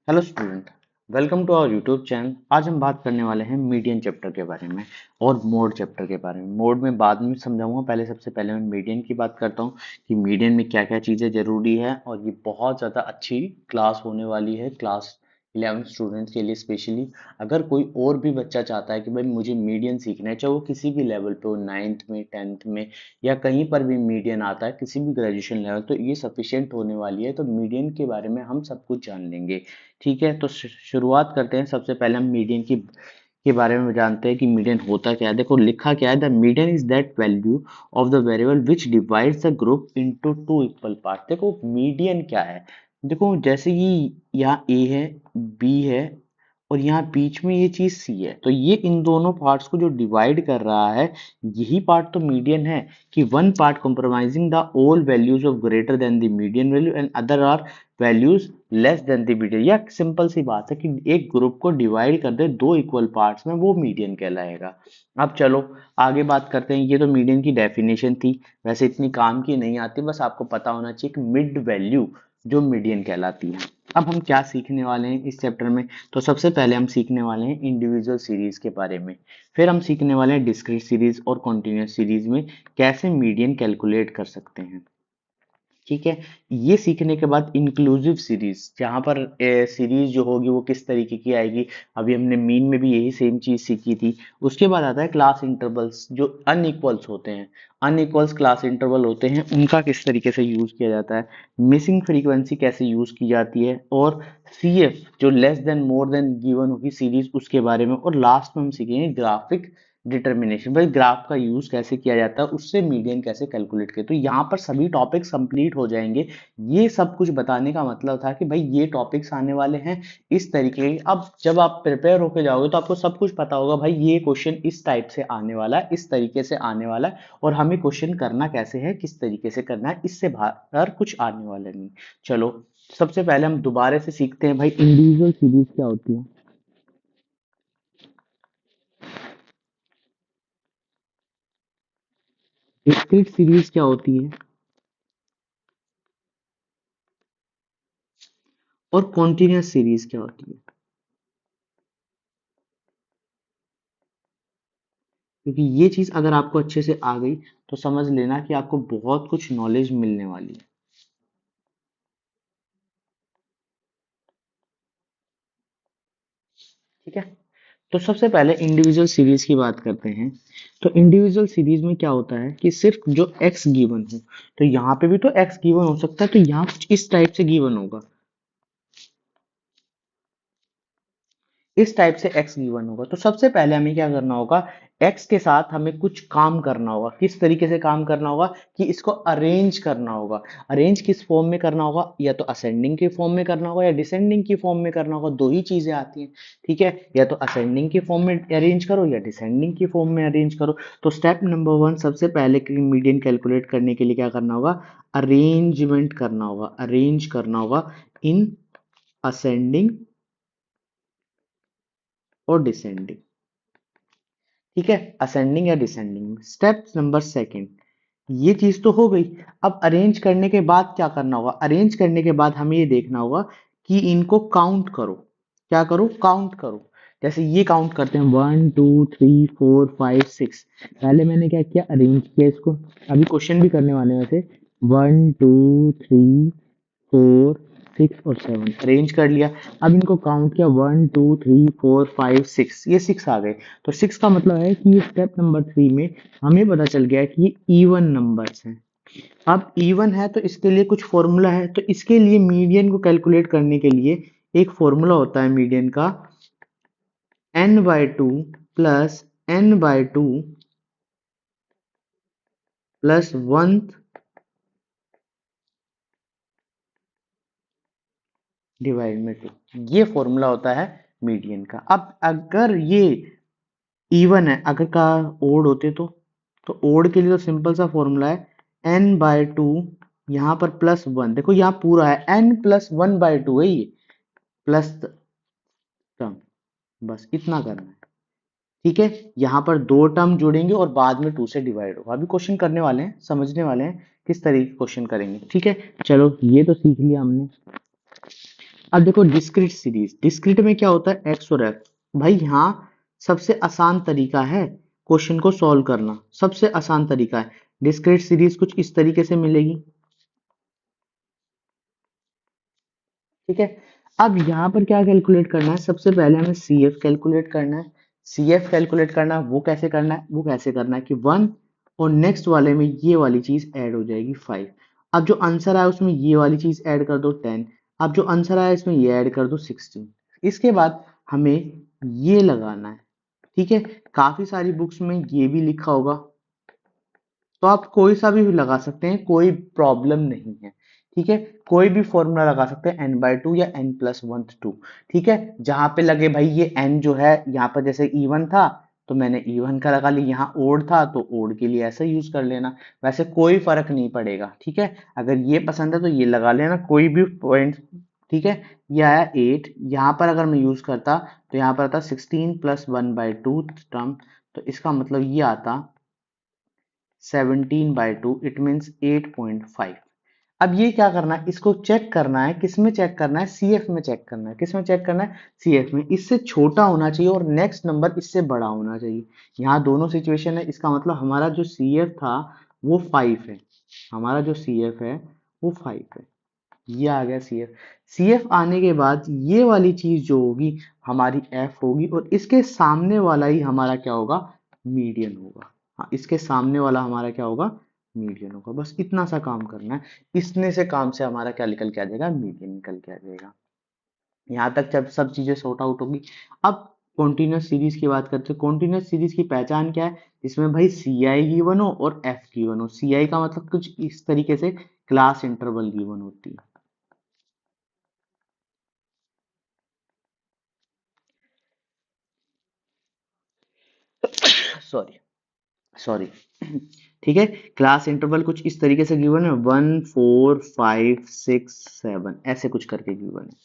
Hello student. Welcome to our YouTube channel. आज हम बात करने वाले हैं मीडियन चैप्टर के बारे में और मोड चैप्टर के बारे में। मोड में बाद में समझाऊंगा, पहले सबसे पहले मैं मीडियन की बात करता हूँ कि मीडियन में क्या क्या चीज़ें ज़रूरी है। और ये बहुत ज़्यादा अच्छी क्लास होने वाली है, क्लास 11 स्टूडेंट्स के लिए स्पेशली। अगर कोई और भी बच्चा चाहता है कि भाई मुझे मीडियन सीखना है, चाहे वो किसी भी लेवल पे हो, 9th में, 10th में, या कहीं पर भी मीडियन आता है किसी भी ग्रेजुएशन लेवल, तो ये सफिशिएंट होने वाली है। तो मीडियन के बारे में हम सब कुछ जान लेंगे। ठीक है, तो शुरुआत करते हैं। सबसे पहले हम मीडियन की के बारे में जानते हैं कि मीडियन होता क्या है। देखो लिखा क्या है, the median is that value of the variable which divides the group into two equal part. देखो मीडियन क्या है, देखो जैसे कि यहाँ ए है, बी है, और यहाँ बीच में ये चीज सी है, तो ये इन दोनों पार्ट्स को जो डिवाइड कर रहा है, यही पार्ट तो मीडियन है। कि one part compromising the all values of greater than the median value and other are values less than the median. या सिंपल सी बात है कि एक ग्रुप को डिवाइड कर दे दो इक्वल पार्ट्स में, वो मीडियन कहलाएगा। अब चलो आगे बात करते हैं। ये तो मीडियन की डेफिनेशन थी, वैसे इतनी काम की नहीं आती, बस आपको पता होना चाहिए कि मिड वैल्यू जो मीडियन कहलाती है। अब हम क्या सीखने वाले हैं इस चैप्टर में, तो सबसे पहले हम सीखने वाले हैं इंडिविजुअल सीरीज के बारे में। फिर हम सीखने वाले हैं डिस्क्रीट सीरीज और कॉन्टिन्यूस सीरीज में कैसे मीडियन कैलकुलेट कर सकते हैं। ठीक है, ये सीखने के बाद इंक्लूसिव सीरीज, जहां पर सीरीज जो होगी वो किस तरीके की आएगी। अभी हमने मीन में भी यही सेम चीज सीखी थी। उसके बाद आता है क्लास इंटरवल्स, जो अनइक्वल्स होते हैं, अनइक्वल्स क्लास इंटरवल होते हैं, उनका किस तरीके से यूज किया जाता है। मिसिंग फ्रीक्वेंसी कैसे यूज की जाती है, और सीएफ जो less than more than given होगी सीरीज, उसके बारे में। और लास्ट में हम सीखेंगे ग्राफिक डिटर्मिनेशन, भाई ग्राफ का यूज कैसे किया जाता है, उससे मीडियन कैसे कैलकुलेट करें। तो यहाँ पर सभी टॉपिक्स कंप्लीट हो जाएंगे। ये सब कुछ बताने का मतलब था कि भाई ये टॉपिक्स आने वाले हैं इस तरीके के। अब जब आप प्रिपेयर होके जाओगे तो आपको सब कुछ पता होगा, भाई ये क्वेश्चन इस टाइप से आने वाला है, इस तरीके से आने वाला है, और हमें क्वेश्चन करना कैसे है, किस तरीके से करना है, इससे बाहर कुछ आने वाला नहीं। चलो सबसे पहले हम दोबारा से सीखते हैं भाई इंडिविजुअल सीरीज क्या होती है। डिस्क्रीट सीरीज क्या होती है, और कॉन्टिन्यूस सीरीज क्या होती है। क्योंकि ये चीज अगर आपको अच्छे से आ गई तो समझ लेना कि आपको बहुत कुछ नॉलेज मिलने वाली है। ठीक है, तो सबसे पहले इंडिविजुअल सीरीज की बात करते हैं। तो इंडिविजुअल सीरीज में क्या होता है कि सिर्फ जो एक्स गिवन हो, तो यहाँ पे भी तो एक्स गिवन हो सकता है, तो यहाँ कुछ इस टाइप से गिवन होगा, इस टाइप से x गिवन होगा। तो सबसे पहले हमें क्या करना होगा, x के साथ हमें कुछ काम करना होगा। किस तरीके से काम करना होगा कि इसको अरेंज करना होगा। अरेंज किस फॉर्म में करना होगा, या तो असेंडिंग के फॉर्म में करना होगा या डिसेंडिंग की फॉर्म में करना होगा, दो ही चीजें आती हैं। ठीक है, या तो असेंडिंग की फॉर्म में अरेंज करो या डिसेंडिंग की फॉर्म में अरेंज करो। तो स्टेप नंबर वन, सबसे पहले मीडियन कैलकुलेट करने के लिए क्या करना होगा, अरेंजमेंट करना होगा, अरेंज करना होगा इन असेंडिंग और डिसेंडिंग। ठीक है, असेंडिंग या डिसेंडिंग। स्टेप नंबर सेकंड, ये चीज तो हो गई। अब अरेंज करने के बाद क्या करना होगा, अरेंज करने के बाद हमें ये देखना होगा कि इनको काउंट करो। क्या करो, काउंट करो। जैसे ये काउंट करते हैं, 1 2 3 4 5 6। पहले मैंने क्या किया, अरेंज किया इसको। अभी क्वेश्चन भी करने वाले हैं वैसे। 1 2 3 4 6 और 7 अरेंज कर लिया। अब इनको काउंट किया, 1 2 3 4 5 6, ये 6 आ गए। तो 6 का मतलब है कि ये स्टेप नंबर 3 में हमें पता चल गया कि ये इवन नंबर्स हैं। अब इवन है तो इसके लिए कुछ फॉर्मूला है, तो इसके लिए मीडियन को कैलकुलेट करने के लिए एक फॉर्मूला होता है मीडियन का, n/2 plus n/2 plus 1 divide में 2। ये फॉर्मूला होता है मीडियन का। अब अगर ये इवन है, अगर का ओड होते तो ओड के लिए तो सिंपल सा फॉर्मूला है n/2, यहाँ पर प्लस 1, देखो यहाँ पूरा है n+1/2 है ये, प्लस टर्म, बस इतना करना है। ठीक है, यहाँ पर दो टर्म जोड़ेंगे और बाद में 2 से डिवाइड होगा। अभी क्वेश्चन करने वाले हैं, समझने वाले हैं किस तरीके क्वेश्चन करेंगे। ठीक है, चलो ये तो सीख लिया हमने। अब देखो डिस्क्रीट सीरीज, डिस्क्रीट में क्या होता है, एक्स और एफ। भाई यहाँ सबसे आसान तरीका है क्वेश्चन को सॉल्व करना, सबसे आसान तरीका है। डिस्क्रीट सीरीज कुछ इस तरीके से मिलेगी, ठीक है। अब यहाँ पर क्या कैलकुलेट करना है, सबसे पहले हमें सी एफ कैलकुलेट करना है। सी एफ कैलकुलेट करना है, वो कैसे करना है, वो कैसे करना है कि 1 और नेक्स्ट वाले में ये वाली चीज ऐड हो जाएगी 5। अब जो आंसर आया उसमें ये वाली चीज ऐड कर दो 10। अब जो आंसर आया इसमें ये ऐड कर दो 16। इसके बाद हमें ये लगाना है, ठीक है। काफी सारी बुक्स में ये भी लिखा होगा, तो आप कोई सा भी लगा सकते हैं, कोई प्रॉब्लम नहीं है, ठीक है। कोई भी फॉर्मूला लगा सकते हैं, n/2 या n+1 2, ठीक है। जहां पे लगे भाई ये n जो है, यहाँ पर जैसे इवन था तो मैंने इवन का लगा लिया, यहाँ ओड था तो ओड के लिए ऐसा यूज कर लेना। वैसे कोई फर्क नहीं पड़ेगा, ठीक है। अगर ये पसंद है तो ये लगा लेना, कोई भी पॉइंट, ठीक है। ये आया 8, यहाँ पर अगर मैं यूज करता तो यहाँ पर आता 16+1/2 टर्म, तो इसका मतलब ये आता 17/2, इट मीन्स 8.5। अब ये क्या करना है, इसको चेक करना है, किस में चेक करना है, सीएफ में चेक करना है। किस में चेक करना है, सीएफ में। इससे छोटा होना चाहिए और नेक्स्ट नंबर इससे बड़ा होना चाहिए। यहाँ दोनों सिचुएशन है, इसका मतलब हमारा जो सीएफ था वो 5 है, हमारा जो सीएफ है वो 5 है। ये आ गया सीएफ। सीएफ आने के बाद ये वाली चीज जो होगी हमारी एफ होगी, और इसके सामने वाला ही हमारा क्या होगा, मीडियन होगा। हाँ, इसके सामने वाला हमारा क्या होगा, मीडियन होगा। बस इतना सा काम करना है, इतने से काम से हमारा क्या निकल के आ जाएगा, मीडियन निकल के आ जाएगा। यहाँ तक जब सब चीजें सॉर्ट आउट होगी, अब कॉन्टिन्यूस सीरीज की बात करते हैं। कॉन्टिन्यूस सीरीज की पहचान क्या है, इसमें भाई सी आई गिवन हो और एफ गिवन हो। सी आई का मतलब कुछ इस तरीके से क्लास इंटरवल गिवन होती है। सॉरी, सॉरी, ठीक है। क्लास इंटरवल कुछ इस तरीके से गिवन है, 1 4 5 6 7 ऐसे कुछ करके गिवन है।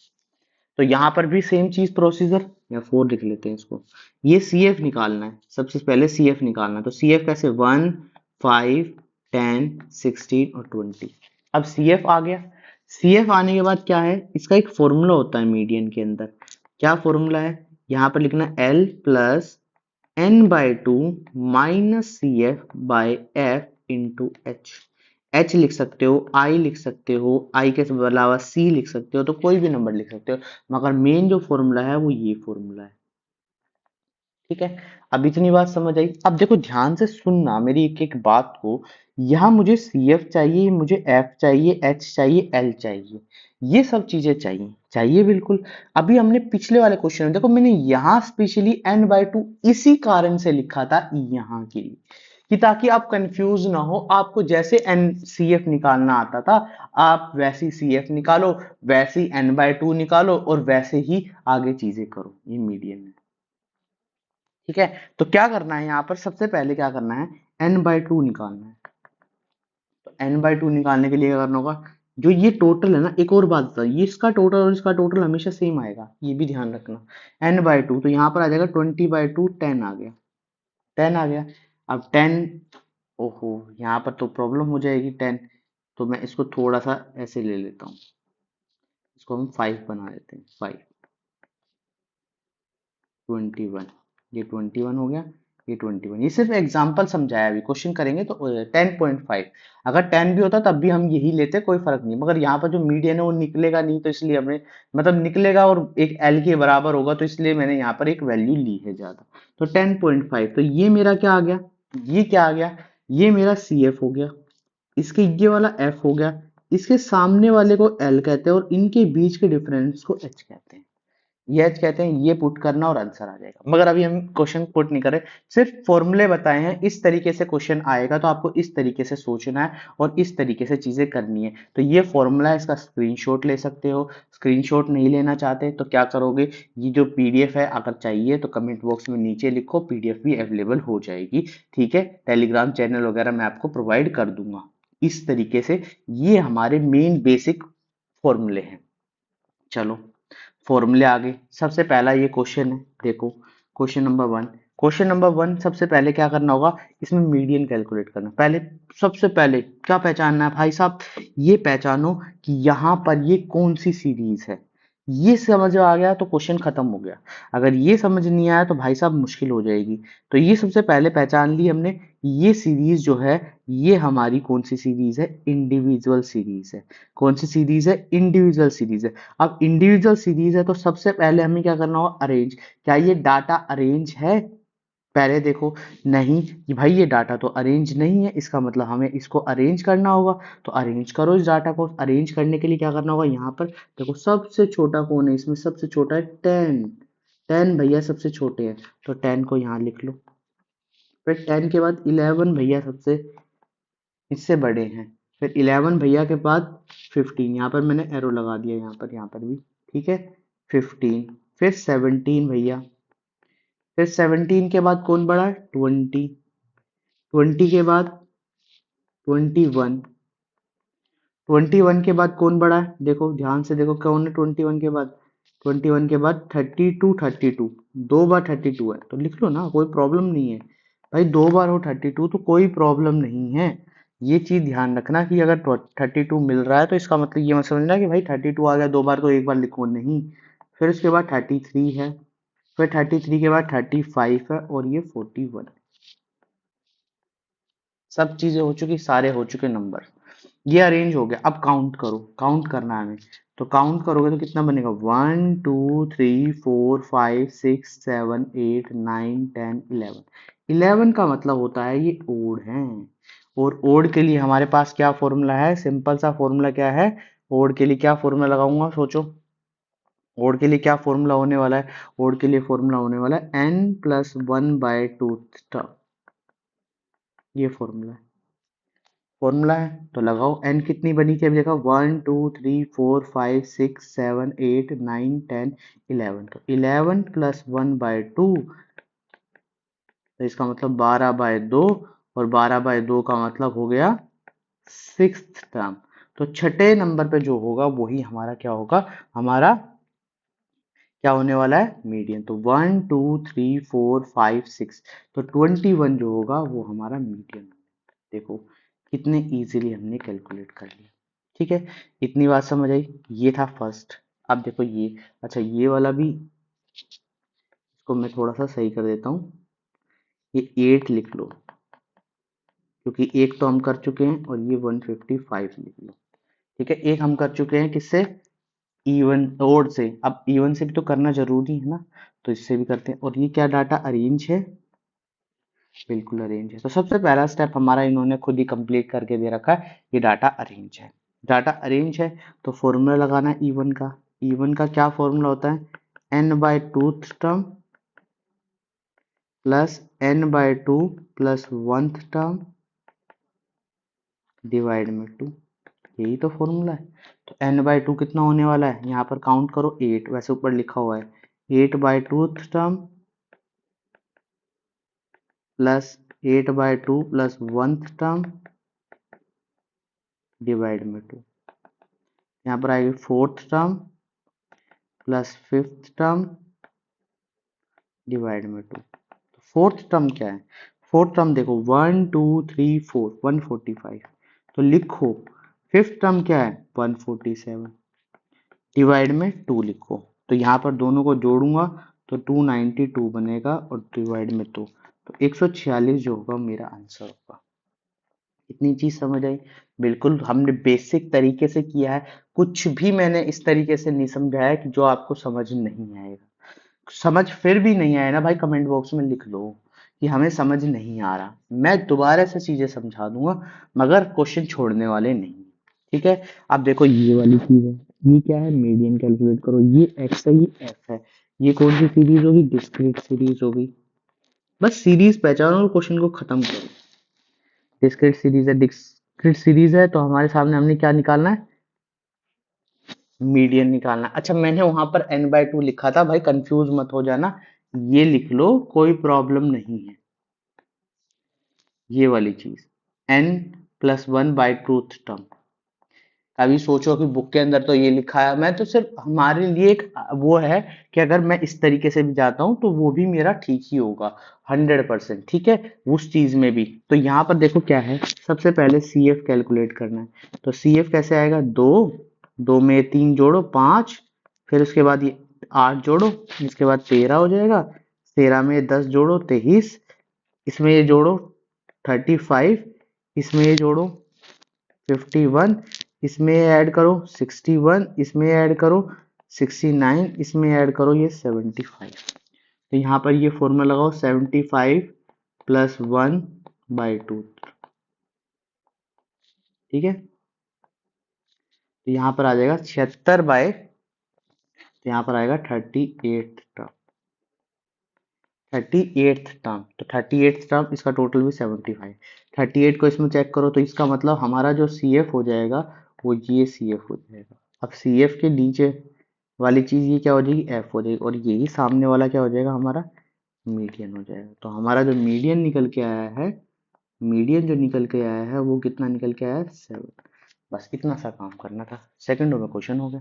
तो यहाँ पर भी सेम चीज प्रोसीजर, या 4 लिख लेते हैं इसको। ये सी एफ निकालना है, सबसे पहले सी एफ निकालना है। तो सी एफ कैसे, 1 5 10 16 और 20। अब सी एफ आ गया। सी एफ आने के बाद क्या है, इसका एक फॉर्मूला होता है मीडियन के अंदर। क्या फॉर्मूला है, यहाँ पर लिखना L plus n/2 minus C F by F into H. H लिख सकते हो, आई लिख सकते हो, आई के अलावा सी लिख सकते हो, तो कोई भी नंबर लिख सकते हो, मगर मेन जो फॉर्मूला है वो ये फॉर्मूला है, ठीक है। अब इतनी बात समझ आई। अब देखो ध्यान से सुनना मेरी एक एक बात को। यहाँ मुझे सी एफ चाहिए, मुझे एफ चाहिए, एच चाहिए, एल चाहिए, ये सब चीजें चाहिए, चाहिए बिल्कुल। अभी हमने पिछले वाले क्वेश्चन में देखो, मैंने यहाँ स्पेशली n/2 इसी कारण से लिखा था यहाँ के लिए, कि ताकि आप कंफ्यूज ना हो। आपको जैसे एन सी एफ निकालना आता था, आप वैसी सी एफ निकालो, वैसी n/2 निकालो और वैसे ही आगे चीजें करो। ये मीडियन है, ठीक है। तो क्या करना है, यहाँ पर सबसे पहले क्या करना है, n/2 निकालना है। तो n/2 निकालने के लिए क्या करना होगा, जो ये टोटल है ना, एक और बात बता, ये इसका टोटल और इसका टोटल हमेशा सेम आएगा, ये भी ध्यान रखना। n/2 तो यहाँ पर आ जाएगा 20/2, 10 आ गया, 10 आ गया। अब 10, ओहो यहाँ पर तो प्रॉब्लम हो जाएगी 10, तो मैं इसको थोड़ा सा ऐसे ले लेता हूँ, इसको हम 5 बना देते हैं, 5 21, ये 21 हो गया, ये 21। ये सिर्फ एग्जांपल समझाया, अभी क्वेश्चन करेंगे तो 10.5। अगर 10 भी होता तब भी हम यही लेते, कोई फर्क नहीं, मगर यहाँ पर जो मीडियन है वो निकलेगा नहीं, तो इसलिए हमने, मतलब निकलेगा और एक एल के बराबर होगा, तो इसलिए मैंने यहाँ पर एक वैल्यू ली है ज्यादा। तो 10.5, तो ये मेरा क्या आ गया, ये क्या आ गया, ये मेरा सी एफ हो गया, इसके ये वाला एफ हो गया, इसके सामने वाले को एल कहते हैं और इनके बीच के डिफरेंस को एच कहते हैं। ये एच कहते हैं, ये पुट करना और आंसर आ जाएगा। मगर अभी हम क्वेश्चन पुट नहीं कर रहे, सिर्फ फॉर्मूले बताए हैं, इस तरीके से क्वेश्चन आएगा तो आपको इस तरीके से सोचना है और इस तरीके से चीजें करनी है। तो ये फॉर्मूला है, इसका स्क्रीनशॉट ले सकते हो। स्क्रीनशॉट नहीं लेना चाहते तो क्या करोगे, ये जो पीडीएफ है अगर चाहिए तो कमेंट बॉक्स में नीचे लिखो, पीडीएफ भी अवेलेबल हो जाएगी, ठीक है। टेलीग्राम चैनल वगैरह मैं आपको प्रोवाइड कर दूंगा। इस तरीके से ये हमारे मेन बेसिक फॉर्मूले हैं। चलो फॉर्मूले आगे, सबसे पहला ये क्वेश्चन है, देखो क्वेश्चन नंबर 1। क्वेश्चन नंबर 1 सबसे पहले क्या करना होगा, इसमें मीडियन कैलकुलेट करना। पहले सबसे पहले क्या पहचानना है भाई साहब, ये पहचानो कि यहाँ पर ये कौन सी सीरीज है। ये समझ में आ गया तो क्वेश्चन खत्म हो गया। अगर ये समझ नहीं आया तो भाई साहब मुश्किल हो जाएगी। तो ये सबसे पहले पहचान ली हमने। ये सीरीज जो है, ये हमारी कौन सी सीरीज है? इंडिविजुअल सीरीज है। कौन सी सीरीज है? इंडिविजुअल सीरीज है। अब इंडिविजुअल सीरीज है तो सबसे पहले हमें क्या करना होगा? अरेंज। क्या ये डाटा अरेंज है? पहले देखो, नहीं कि भाई ये डाटा तो अरेंज नहीं है, इसका मतलब हमें इसको अरेंज करना होगा। तो अरेंज करो इस डाटा को। अरेंज करने के लिए क्या करना होगा? यहाँ पर देखो, सबसे छोटा कौन है इसमें? सबसे छोटा है 10। 10 भैया सबसे छोटे हैं, तो 10 को यहाँ लिख लो। फिर 10 के बाद 11 भैया सबसे इससे बड़े हैं। फिर 11 भैया के बाद 15, यहाँ पर मैंने एरो लगा दिया, यहाँ पर भी। ठीक है, 15। फिर 17 भैया। फिर 17 के बाद कौन बड़ा है? 20। 20 के बाद 21। 21 के बाद कौन बड़ा है? देखो ध्यान से देखो कौन है 21 के बाद? 21 के बाद 32। 32 दो बार 32 है तो लिख लो ना, कोई प्रॉब्लम नहीं है। भाई दो बार हो 32 तो कोई प्रॉब्लम नहीं है। ये चीज ध्यान रखना कि अगर 32 मिल रहा है तो इसका मतलब ये मत समझना कि भाई 32 आ गया दो बार तो एक बार लिखो, नहीं। फिर उसके बाद 33 है। फिर 33 के बाद 35 है और ये 41। सब चीजें हो चुकी, सारे हो चुके नंबर। ये अरेंज हो गया। अब काउंट करो, काउंट करना है हमें। तो काउंट करोगे तो कितना बनेगा? 1 2 3 4 5 6 7 8 9 10 11। 11 का मतलब होता है ये ओड है। और ओड के लिए हमारे पास क्या फॉर्मूला है? सिंपल सा फॉर्मूला क्या है? ओड के लिए क्या फॉर्मूला लगाऊंगा, सोचो। ओड के लिए क्या फॉर्मूला होने वाला है? ओड के लिए फॉर्मूला होने वाला है n+1/2। ये फॉर्मूला है। फॉर्मूला है तो लगाओ। एन कितनी बनी थी? अब देखो 1 2 3 4 5 6 7 8 9 10 11। तो 11+1/2, तो इसका मतलब 12/2। और 12/2 का मतलब हो गया सिक्स्थ टर्म। तो छठे नंबर पे जो होगा वही हमारा क्या होगा? हमारा क्या होने वाला है? मीडियन। तो 1 2 3 4 5 6, तो 21 जो होगा वो हमारा मीडियन। देखो कितने इजीली हमने कैलकुलेट कर लिया। ठीक है, इतनी बात समझ आई। ये था फर्स्ट। अब देखो ये, अच्छा ये वाला भी, इसको मैं थोड़ा सा सही कर देता हूँ। ये 8 लिख लो, क्योंकि एक तो हम कर चुके हैं, और ये 155 लिख लो। ठीक है, एक हम कर चुके हैं किससे? इवन ओड से। अब इवन से भी तो करना जरूरी है ना, तो इससे भी करते हैं। और ये क्या डाटा अरेंज है? बिल्कुल अरेंज है। तो सबसे पहला स्टेप हमारा इन्होंने खुद ही कंप्लीट करके दे रखा है, ये डाटा अरेंज है। डाटा अरेंज है तो फॉर्मूला लगाना है इवन का। इवन का क्या फॉर्मूला होता है? n/2th term plus n/2 plus 1th term divide में 2। यही तो फॉर्मूला है। तो n/2 कितना होने वाला है? यहाँ पर काउंट करो 8, वैसे ऊपर लिखा हुआ है। 8/2th term plus 8/2 plus 1th term divide में 2। यहाँ पर आएगी 4th term plus 5th term divide में 2। तो 4th टर्म क्या है? 4th टर्म देखो 1 2 3 4, 145। तो लिखो 5th टर्म क्या है? 147 डिवाइड में 2 लिखो। तो यहाँ पर दोनों को जोड़ूंगा तो 292 बनेगा और डिवाइड में 2, तो 146 जो होगा मेरा आंसर होगा। इतनी चीज समझ आई? बिल्कुल हमने बेसिक तरीके से किया है। कुछ भी मैंने इस तरीके से नहीं समझाया कि जो आपको समझ नहीं आएगा। समझ फिर भी नहीं आया ना भाई, कमेंट बॉक्स में लिख लो कि हमें समझ नहीं आ रहा। मैं दोबारा से चीजें समझा दूंगा, मगर क्वेश्चन छोड़ने वाले नहीं। ठीक है, अब देखो ये वाली चीज है। ये क्या है? मीडियन कैलकुलेट करो। ये एक्स है, ये एफ है। ये कौन सी सीरीज होगी? डिस्क्रीट सीरीज होगी। बस सीरीज पहचानो और क्वेश्चन को खत्म करो। डिस्क्रीट सीरीज है, डिस्क्रीट सीरीज है तो हमारे सामने हमने क्या निकालना है? मीडियन निकालना। अच्छा मैंने वहां पर n/2 लिखा था भाई, कंफ्यूज मत हो जाना। ये लिख लो, कोई प्रॉब्लम नहीं है। ये वाली चीज n+1/2th टर्म। कभी सोचो कि बुक के अंदर तो ये लिखा है, मैं तो सिर्फ हमारे लिए एक वो है कि अगर मैं इस तरीके से भी जाता हूँ तो वो भी मेरा ठीक ही होगा 100%। ठीक है, उस चीज में भी। तो यहाँ पर देखो क्या है, सबसे पहले सी एफ कैलकुलेट करना है। तो सी एफ कैसे आएगा? 2 2 में 3 जोड़ो 5, फिर उसके बाद ये 8 जोड़ो, इसके बाद 13 हो जाएगा, 13 में 10 जोड़ो 23, इसमें ये जोड़ो 35, इसमें ये जोड़ो 51, इसमें ऐड करो 61, इसमें ऐड करो 69, इसमें ऐड करो ये 75। तो यहाँ पर ये फॉर्मूला लगाओ 75 प्लस 1/2। ठीक है, तो यहाँ पर आ जाएगा 76 तो यहाँ पर आएगा 38th टर्म। तो 38th टर्म, इसका टोटल भी 75। 38 को इसमें चेक करो तो इसका मतलब हमारा जो सी एफ हो जाएगा वो ये सी एफ हो जाएगा। अब सी एफ के नीचे वाली चीज ये क्या हो जाएगी, एफ हो जाएगी, और यही सामने वाला क्या हो जाएगा, हमारा मीडियन हो जाएगा। तो हमारा जो मीडियन निकल के आया है, मीडियन जो निकल के आया है वो कितना निकल के आया है, 7। बस इतना सा काम करना था, सेकंडों में क्वेश्चन हो गया।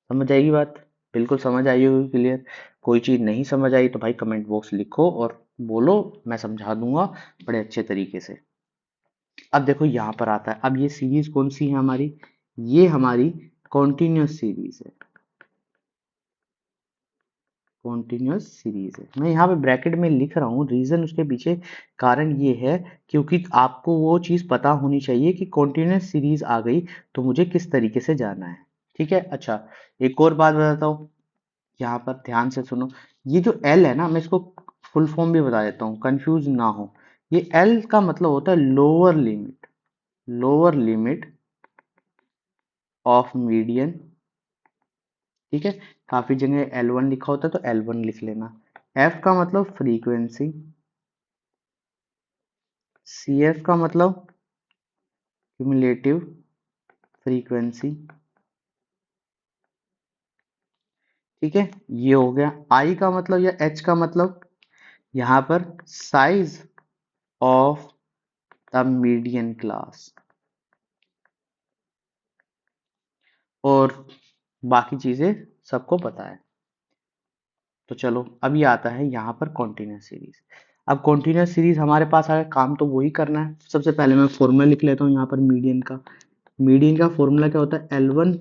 समझ आएगी बात, बिल्कुल समझ आई होगी क्लियर। कोई चीज नहीं समझ आई तो भाई कमेंट बॉक्स लिखो और बोलो, मैं समझा दूंगा बड़े अच्छे तरीके से। अब देखो यहाँ पर आता है, अब ये सीरीज कौन सी है हमारी, ये हमारी कॉन्टिन्यूस सीरीज है। कॉन्टिन्यूस सीरीज है, मैं यहाँ पे ब्रैकेट में लिख रहा हूँ, रीजन उसके पीछे कारण ये है क्योंकि आपको वो चीज पता होनी चाहिए कि कॉन्टिन्यूस सीरीज आ गई तो मुझे किस तरीके से जाना है। ठीक है, अच्छा एक और बात बताता हूँ, यहाँ पर ध्यान से सुनो। ये जो एल है ना, मैं इसको फुल फॉर्म भी बता देता हूँ, कंफ्यूज ना हो। ये एल का मतलब होता है lower limit, lower limit of median. ठीक है, काफी जगह L1 लिखा होता है तो L1 लिख लेना। एफ का मतलब फ्रीक्वेंसी, सी एफ का मतलब क्यूमुलेटिव फ्रीक्वेंसी। ठीक है, ये हो गया। आई का मतलब या एच का मतलब यहाँ पर size of the median class, और बाकी चीजें सबको पता है। तो चलो अभी आता है यहाँ पर कॉन्टिन्यूस सीरीज। अब कॉन्टिन्यूस सीरीज हमारे पास आया, काम तो वही करना है। सबसे पहले मैं फॉर्मूला लिख लेता हूँ यहाँ पर मीडियन का। मीडियन का फॉर्मूला क्या होता है, L1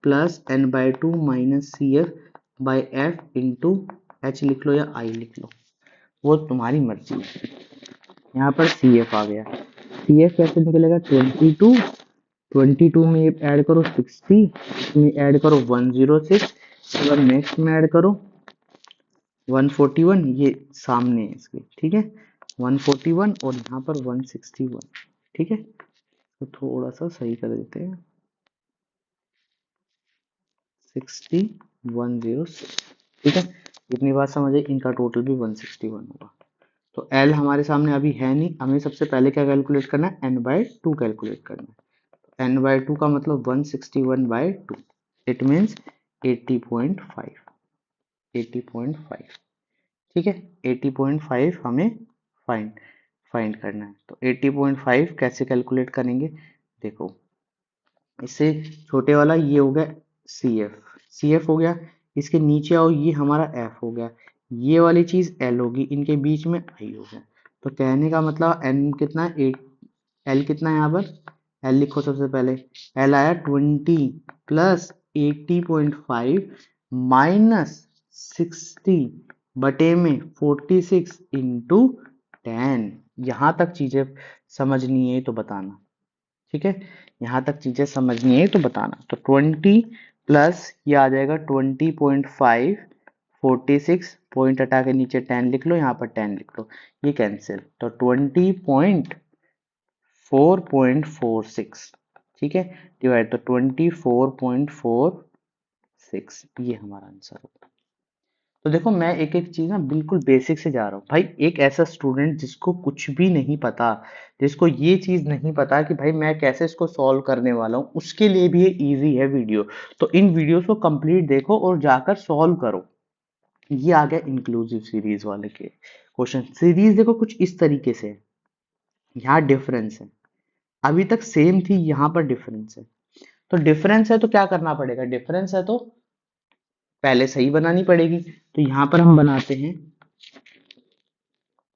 plus n/2 minus C F by F into H लिख लो या आई लिख लो, वो तुम्हारी मर्जी है। यहाँ पर सी एफ आ गया, सी एफ कैसे निकलेगा, 22, 22 में ये ऐड करो 60, इसमें ऐड करो 106, उसके बाद नेक्स्ट में ऐड करो 141, ये सामने है इसके। ठीक है, 141 और यहाँ पर 161। ठीक है, तो थोड़ा सा सही कर देते हैं, 60106। ठीक है, इतनी बात समझ आई, इनका टोटल भी 161 होगा। तो L हमारे सामने अभी है नहीं, हमें सबसे पहले क्या कैलकुलेट करना है, n/2 कैलकुलेट करना है। n/2 का मतलब 161/2, इट मीन्स 80.5, 80.5। ठीक है, 80.5 हमें फाइंड फाइंड करना है। तो 80.5 कैसे कैलकुलेट करेंगे, देखो इससे छोटे वाला ये हो गया सी एफ, सी एफ हो गया, इसके नीचे आओ ये हमारा एफ हो गया, ये वाली चीज एल होगी, इनके बीच में आई हो गया। तो कहने का मतलब एन कितना है, 8, एल कितना है यहाँ पर, एल लिखो सबसे पहले, एल आया 20 प्लस 80.5 माइनस 60 बटे में 46 इंटू 10। यहाँ तक चीजें समझनी है तो बताना। ठीक है, यहाँ तक चीजें समझनी है तो बताना। तो 20 प्लस ये आ जाएगा 20.5, 46 पॉइंट हटा के नीचे 10 लिख लो, यहाँ पर 10 लिख लो, ये कैंसिल, तो 20.446। ठीक है, डिवाइड, तो 24.46, ये हमारा आंसर होगा। तो देखो मैं एक एक चीज ना बिल्कुल बेसिक से जा रहा हूँ भाई। एक ऐसा स्टूडेंट जिसको कुछ भी नहीं पता, जिसको ये चीज नहीं पता कि भाई मैं कैसे इसको सॉल्व करने वाला हूँ, उसके लिए भी ये इजी है वीडियो। तो इन वीडियोस को कंप्लीट देखो और जाकर सॉल्व करो। ये आ गया इंक्लूसिव सीरीज वाले के क्वेश्चन। सीरीज देखो कुछ इस तरीके से है, यहाँ डिफरेंस है, अभी तक सेम थी, यहाँ पर डिफरेंस है। तो डिफरेंस है तो क्या करना पड़ेगा, डिफरेंस है तो पहले सही बनानी पड़ेगी। तो यहाँ पर हम बनाते हैं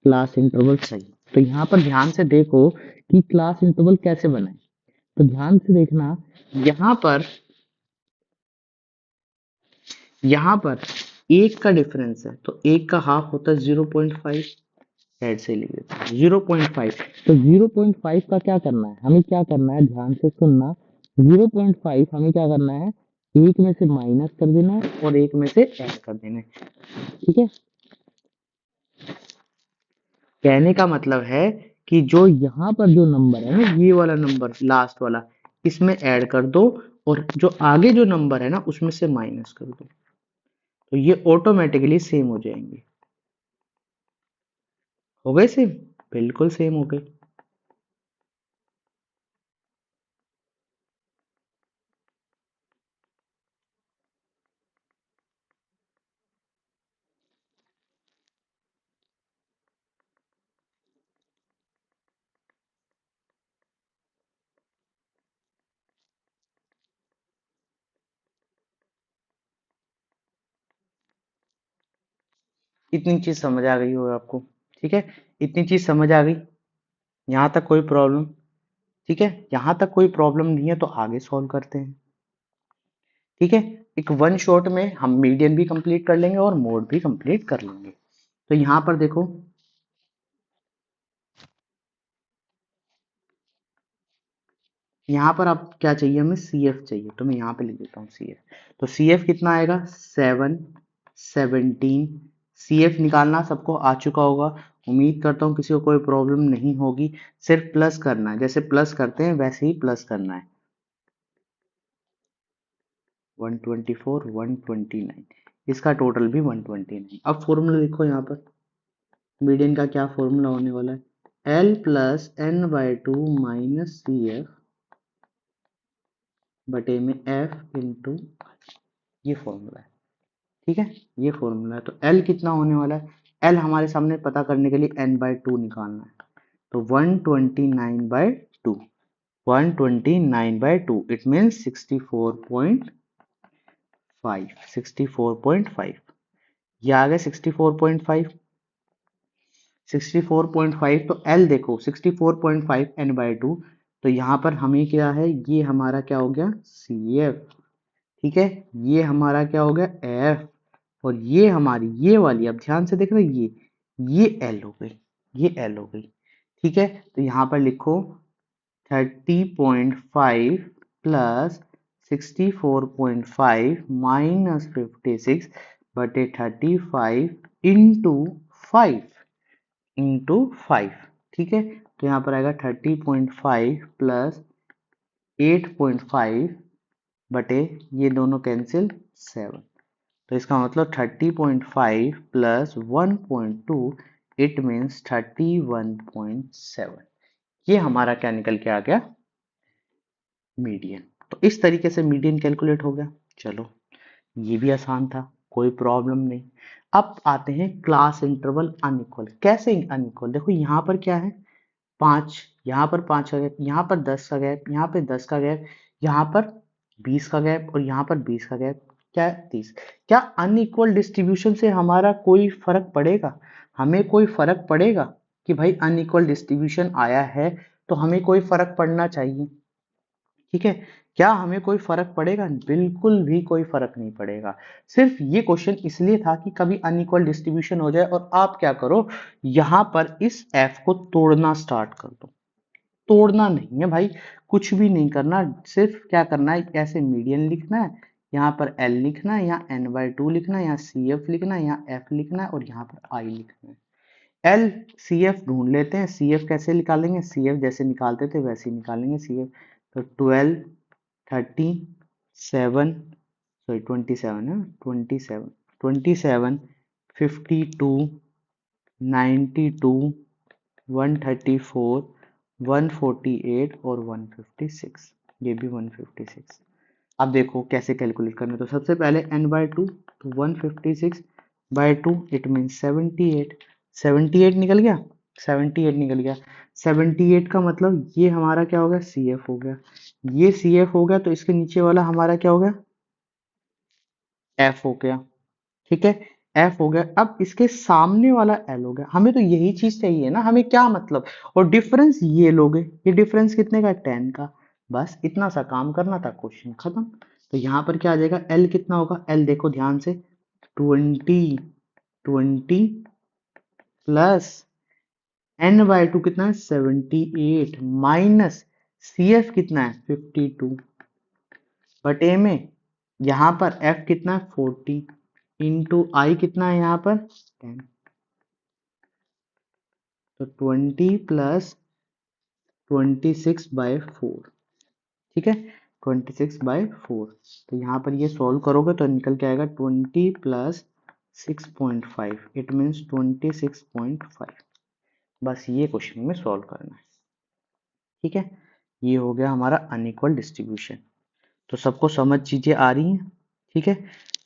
क्लास इंटरवल सही। तो यहाँ पर ध्यान से देखो कि क्लास इंटरवल कैसे बनाए। तो ध्यान से देखना, यहाँ पर यहाँ पर एक का डिफरेंस है तो एक का हाफ होता है 0.5, साइड से लिख देते हैं 0.5। तो 0.5 का क्या करना है, हमें क्या करना है, ध्यान से सुनना। 0.5 हमें क्या करना है, एक में से माइनस कर देना है और एक में से ऐड कर देना है। ठीक है, कहने का मतलब है कि जो यहाँ पर जो नंबर है ना, ये वाला नंबर लास्ट वाला, इसमें ऐड कर दो और जो आगे जो नंबर है ना उसमें से माइनस कर दो, तो ये ऑटोमेटिकली सेम हो जाएंगे। हो गए सेम, बिल्कुल सेम हो गए। इतनी चीज समझ आ गई होगा आपको। ठीक है, इतनी चीज समझ आ गई, यहाँ तक कोई प्रॉब्लम? ठीक है, यहाँ तक कोई प्रॉब्लम नहीं है तो आगे सॉल्व करते हैं। ठीक है, एक वन शॉट में हम मीडियन भी कंप्लीट कर लेंगे और मोड भी कंप्लीट कर लेंगे। तो यहाँ पर देखो, यहाँ पर आप क्या चाहिए, हमें सी एफ चाहिए, तो मैं यहाँ पे लिख देता हूँ सी एफ। तो सी एफ कितना आएगा, 7, 17। सी एफ निकालना सबको आ चुका होगा, उम्मीद करता हूँ किसी को कोई प्रॉब्लम नहीं होगी। सिर्फ प्लस करना है, जैसे प्लस करते हैं वैसे ही प्लस करना है। 124, 129, इसका टोटल भी 129। अब फॉर्मूला लिखो यहाँ पर, मीडियन का क्या फॉर्मूला होने वाला है, L plus N by two minus C F बटे में एफ इंटू, ये फॉर्मूला है। ठीक है, ये फॉर्मूला है। तो एल कितना होने वाला है, एल हमारे सामने पता करने के लिए एन बाई टू निकालना है, तो 129/2, 129/2 इट मीन्स 64.5, 64.5, ये आ गया 64.5। 64.5, तो एल देखो 64.5 एन बाई टू, तो यहाँ पर हमें क्या है, ये हमारा क्या हो गया, सी एफ। ठीक है, ये हमारा क्या हो गया, एफ, और ये हमारी ये वाली, अब ध्यान से देख रहे हो, ये एल हो गई, ये एल हो गई। ठीक है, तो यहाँ पर लिखो 30.5 प्लस 64.5 माइनस 56 बटे 35 इंटू 5। ठीक है, तो यहाँ पर आएगा 30.5 प्लस 8.5 बटे, ये दोनों कैंसिल 7, तो इसका मतलब 30.5 प्लस 1.2, इट मीन्स 31.7। ये हमारा क्या निकल के आ गया, मीडियन। तो इस तरीके से मीडियन कैलकुलेट हो गया। चलो, ये भी आसान था, कोई प्रॉब्लम नहीं। अब आते हैं क्लास इंटरवल अनइक्वल। कैसे अनइक्वल, देखो यहाँ पर क्या है, 5, यहाँ पर 5 का गैप, यहाँ पर 10 का गैप, यहाँ पे 10 का गैप, यहाँ पर 20 का गैप और यहाँ पर 20 का गैप, क्या है, 30। क्या अनइक्वल डिस्ट्रीब्यूशन से हमारा कोई फर्क पड़ेगा, हमें कोई फर्क पड़ेगा कि भाई अनइक्वल डिस्ट्रीब्यूशन आया है तो हमें कोई फर्क पड़ना चाहिए। ठीक है, क्या हमें कोई फर्क पड़ेगा, बिल्कुल भी कोई फर्क नहीं पड़ेगा। सिर्फ ये क्वेश्चन इसलिए था कि कभी अनइक्वल डिस्ट्रीब्यूशन हो जाए और आप क्या करो, यहां पर इस एफ को तोड़ना स्टार्ट कर दो। तोड़ना नहीं है भाई, कुछ भी नहीं करना, सिर्फ क्या करना है, ऐसे मीडियन लिखना है, यहाँ पर एल लिखना है, यहाँ एन बाई टू लिखना है, यहाँ सी एफ लिखना है, यहाँ एफ लिखना है और यहाँ पर आई लिखना है। एल सी एफ ढूंढ लेते हैं, सी एफ कैसे निकालेंगे, सी एफ जैसे निकालते थे वैसे ही निकालेंगे सी एफ। तो 12, 37, सॉरी 27 है, 27, 52, 92, 134, 148 और 156, ये भी 156। अब देखो कैसे कैलकुलेट करना है, तो सबसे पहले n बाय टू, तो 156/2 इट मीन 78, 78 निकल गया, 78 निकल गया। 78 का मतलब ये हमारा क्या हो गया, सी एफ हो गया, ये सी एफ हो गया, तो इसके नीचे वाला हमारा क्या हो गया, एफ हो गया। ठीक है, एफ हो गया। अब इसके सामने वाला एल हो गया, हमें तो यही चीज चाहिए ना, हमें क्या मतलब, और डिफरेंस ये लोगे, ये डिफरेंस कितने का, 10 का। बस इतना सा काम करना था, क्वेश्चन खत्म। तो यहाँ पर क्या आ जाएगा, एल कितना होगा, एल देखो ध्यान से, 20 प्लस n/2 कितना है 78 माइनस सी एफ कितना है 52 बटे में यहाँ पर f कितना है 40 इंटू आई कितना है यहाँ पर 10। तो 20 प्लस 26/4, ठीक है, 26/4। तो यहाँ पर ये सॉल्व करोगे तो निकल के आएगा 20 प्लस 6.5, इट मीन्स 26.5। बस ये क्वेश्चन में सॉल्व करना है, ठीक है। ये हो गया हमारा अनइक्वल डिस्ट्रीब्यूशन। तो सबको समझ चीजें आ रही हैं, ठीक है।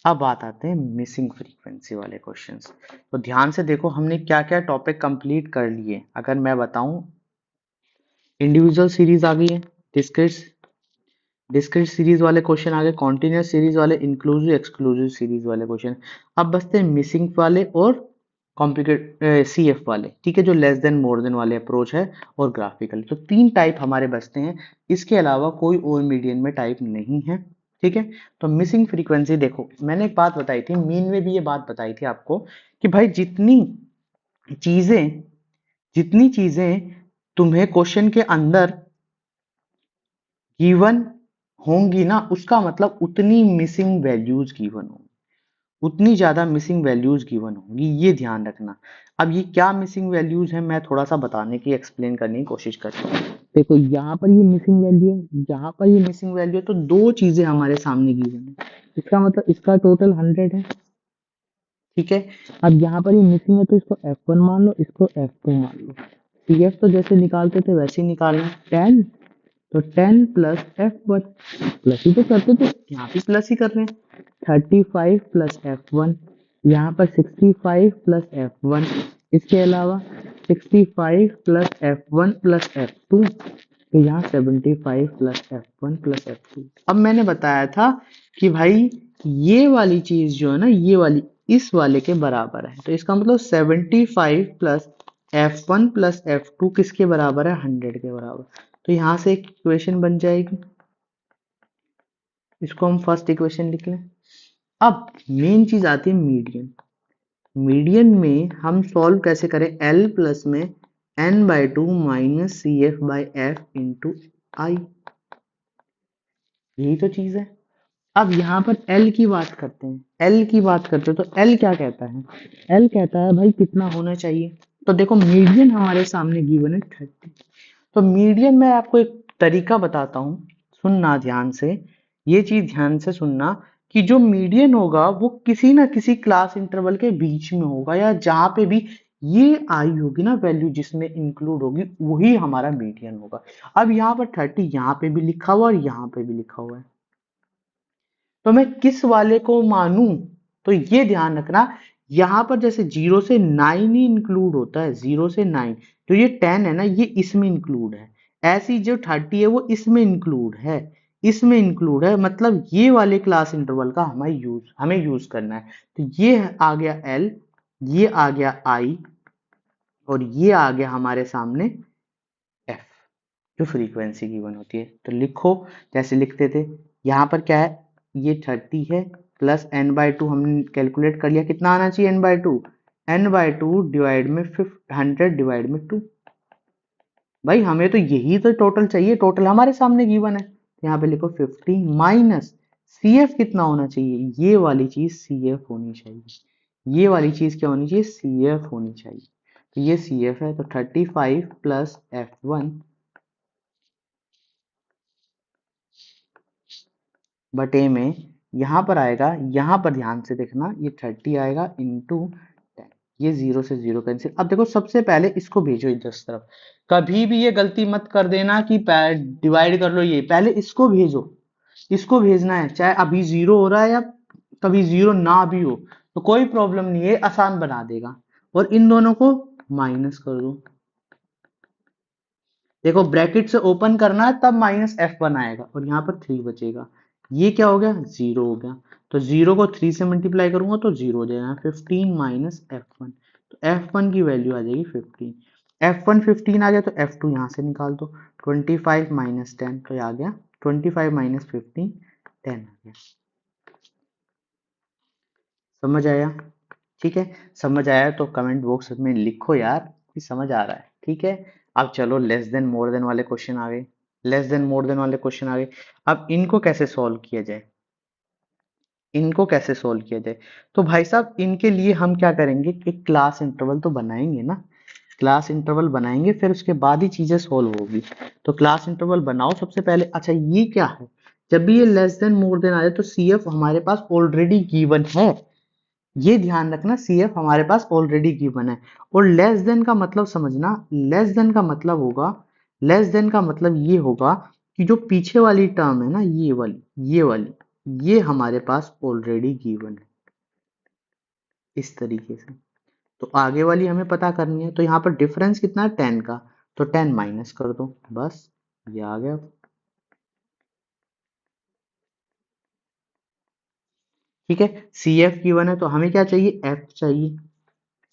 अब बात आते हैं मिसिंग फ्रीक्वेंसी वाले क्वेश्चंस। तो ध्यान से देखो हमने क्या क्या टॉपिक कंप्लीट कर लिए। अगर मैं बताऊं, इंडिविजुअल सीरीज आ गई है, डिस्क्रीट सीरीज वाले क्वेश्चन आ गए, कॉन्टिन्यूस सीरीज वाले, इंक्लूसिव एक्सक्लूसिव सीरीज वाले क्वेश्चन। अब बचते हैं मिसिंग वाले और कॉम्प्लिकेट सीएफ वाले, ठीक है, जो लेस देन मोर देन वाले अप्रोच है और ग्राफिकल। तो तीन टाइप हमारे बचते हैं, इसके अलावा कोई और मीडियन में टाइप नहीं है, ठीक है। तो मिसिंग फ्रीक्वेंसी देखो, मैंने एक बात बताई थी, मीन में भी ये बात बताई थी आपको कि भाई जितनी चीजें तुम्हें क्वेश्चन के अंदर गिवन होंगी ना, उसका मतलब उतनी मिसिंग वैल्यूज गिवन होंगी, उतनी ज्यादा मिसिंग वैल्यूज गिवन होंगी, ये ध्यान रखना। अब ये क्या मिसिंग वैल्यूज है, मैं थोड़ा सा बताने की एक्सप्लेन करने की कोशिश करता हूँ। देखो यहाँ पर ये मिसिंग वैल्यू है, यहाँ पर ये मिसिंग वैल्यू है, तो दो चीजें हमारे सामने गिवन है, इसका मतलब इसका टोटल 100 है, ठीक है। अब यहाँ पर ये मिसिंग है तो इसको F1 मान लो, इसको F2 मान लो। CF तो जैसे निकालते थे वैसे ही निकालना, 10, तो 10 प्लस F1, प्लस ही तो करते थे, यहाँ भी प्लस ही कर रहे हैं। 35 प्लस F1, यहाँ पर 65 प्लस F1, इसके अलावा 65 प्लस F1 प्लस F2, तो यहाँ 75 प्लस F1 प्लस F2। अब मैंने बताया था कि भाई ये वाली चीज जो है ना, ये वाली इस वाले के बराबर है, तो इसका मतलब 75 प्लस F1 प्लस F2 किसके बराबर है, 100 के बराबर। तो यहाँ से एक इक्वेशन बन जाएगी, इसको हम फर्स्ट इक्वेशन लिख लें। अब मेन चीज आती है मीडियन। मीडियन में हम सॉल्व कैसे करें, L प्लस में n/2 माइनस CF/F इंटू आई, यही तो चीज है। अब यहाँ पर L की बात करते हैं, L की बात करते हैं, तो L क्या कहता है, L कहता है भाई कितना होना चाहिए। तो देखो मीडियन हमारे सामने गिवन है 30। तो मीडियन में आपको एक तरीका बताता हूँ, सुनना ध्यान से, ये चीज ध्यान से सुनना कि जो मीडियन होगा वो किसी ना किसी क्लास इंटरवल के बीच में होगा, या जहां पे भी ये आई होगी ना वैल्यू जिसमें इंक्लूड होगी, वही हमारा मीडियन होगा। अब यहाँ पर 30 यहाँ पे भी लिखा हुआ और यहाँ पे भी लिखा हुआ है, तो मैं किस वाले को मानूं। तो ये ध्यान रखना, यहां पर जैसे 0 से 9 ही इंक्लूड होता है, 0 से 9, तो ये 10 है ना, ये इसमें इंक्लूड है। ऐसी जो 30 है वो इसमें इंक्लूड है, इसमें इंक्लूड है, मतलब ये वाले क्लास इंटरवल का हमें यूज करना है। तो ये आ गया एल, ये आ गया आई, और ये आ गया हमारे सामने एफ, जो फ्रीक्वेंसी गिवन होती है। तो लिखो जैसे लिखते थे, यहाँ पर क्या है, ये 30 है प्लस n/2, हमने कैलकुलेट कर लिया कितना आना चाहिए n/2, n/2 डिवाइड में 100 डिवाइड में 2। भाई हमें तो यही तो टोटल चाहिए, टोटल हमारे सामने गिवन है, यहाँ पे लिखो 50 माइनस CF कितना होना चाहिए, ये वाली चीज CF होनी चाहिए, ये वाली चीज क्या होनी चाहिए, CF होनी चाहिए। तो ये CF है, तो 35 प्लस F1 बटे में यहाँ पर आएगा, यहाँ पर ध्यान से देखना, ये 30 आएगा इंटू 10, ये 0 से 0 कैंसिल। अब देखो सबसे पहले इसको भेजो इधर तरफ, कभी भी ये गलती मत कर देना कि डिवाइड कर लो, ये पहले इसको भेजो, इसको भेजना है, चाहे अभी 0 हो रहा है या कभी 0 ना भी हो, तो कोई प्रॉब्लम नहीं है, आसान बना देगा। और इन दोनों को माइनस कर दो, देखो ब्रैकेट से ओपन करना है तब -F1 आएगा, और यहाँ पर 3 बचेगा, ये क्या हो गया, 0 हो गया। तो 0 को 3 से मल्टीप्लाई करूंगा तो 0 हो जाएगा, 15 माइनस F1, तो F1 की वैल्यू आ जाएगी 15। F1 15 आ गया, तो F2 यहाँ से निकाल दो, 25 माइनस 10, तो आ गया 25 माइनस 15, 10 आ गया। समझ आया? ठीक है, समझ आया तो कमेंट बॉक्स में लिखो यार कि समझ आ रहा है। ठीक है, अब चलो लेस देन मोर देन वाले क्वेश्चन आ गए। लेस देन मोर देन वाले क्वेश्चन आ गए। अब इनको कैसे सॉल्व किया जाए? इनको कैसे सोल्व किया जाए? तो भाई साहब इनके लिए हम क्या करेंगे कि क्लास इंटरवल तो बनाएंगे ना। क्लास इंटरवल बनाएंगे, फिर उसके बाद ही चीजें सोल्व होगी। तो क्लास इंटरवल बनाओ सबसे पहले। अच्छा ये क्या है? जब भी ये लेस देन मोर देन आ जाए तो सी एफ हमारे पास ऑलरेडी गिवन है। ये ध्यान रखना, सी एफ हमारे पास ऑलरेडी गिवन है। और लेस देन का मतलब समझना, लेस देन का मतलब होगा, लेस देन का मतलब ये होगा कि जो पीछे वाली टर्म है ना, ये वाली ये हमारे पास ऑलरेडी गिवन है इस तरीके से। तो आगे वाली हमें पता करनी है, तो यहाँ पर डिफरेंस कितना है 10 का, तो 10 माइनस कर दो, बस ये आ गया। ठीक है, सी एफ गिवन है तो हमें क्या चाहिए? एफ चाहिए।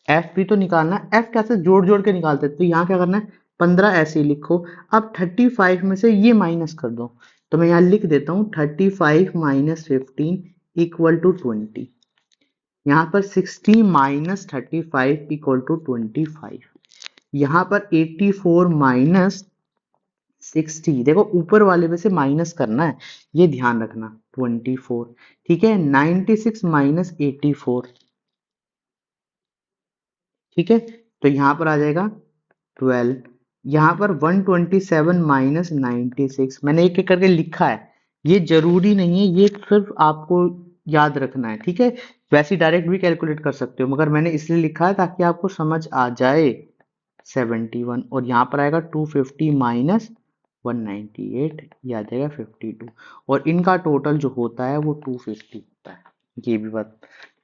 एफ भी तो निकालना है। एफ कैसे? जोड़ जोड़ के निकालते हैं। तो यहाँ क्या करना है? 15 ऐसे ही लिखो। अब 35 में से ये माइनस कर दो। तो मैं यहाँ लिख देता हूँ 35 माइनस 15 इक्वल टू 20। यहाँ पर 60 माइनस 35 इक्वल टू 25। यहाँ पर 84 माइनस 60, देखो ऊपर वाले में से माइनस करना है, ये ध्यान रखना। 24। ठीक है, 96 माइनस 84। ठीक है, तो यहाँ पर आ जाएगा 12। यहाँ पर 127 माइनस 96, मैंने एक एक करके लिखा है। ये जरूरी नहीं है, ये सिर्फ आपको याद रखना है। ठीक है, वैसे डायरेक्ट भी कैलकुलेट कर सकते हो, मगर मैंने इसलिए लिखा है ताकि आपको समझ आ जाए। 71, और यहाँ पर आएगा 250 माइनस 198, ये आ जाएगा 52। और इनका टोटल जो होता है वो 250 होता है। ये भी बात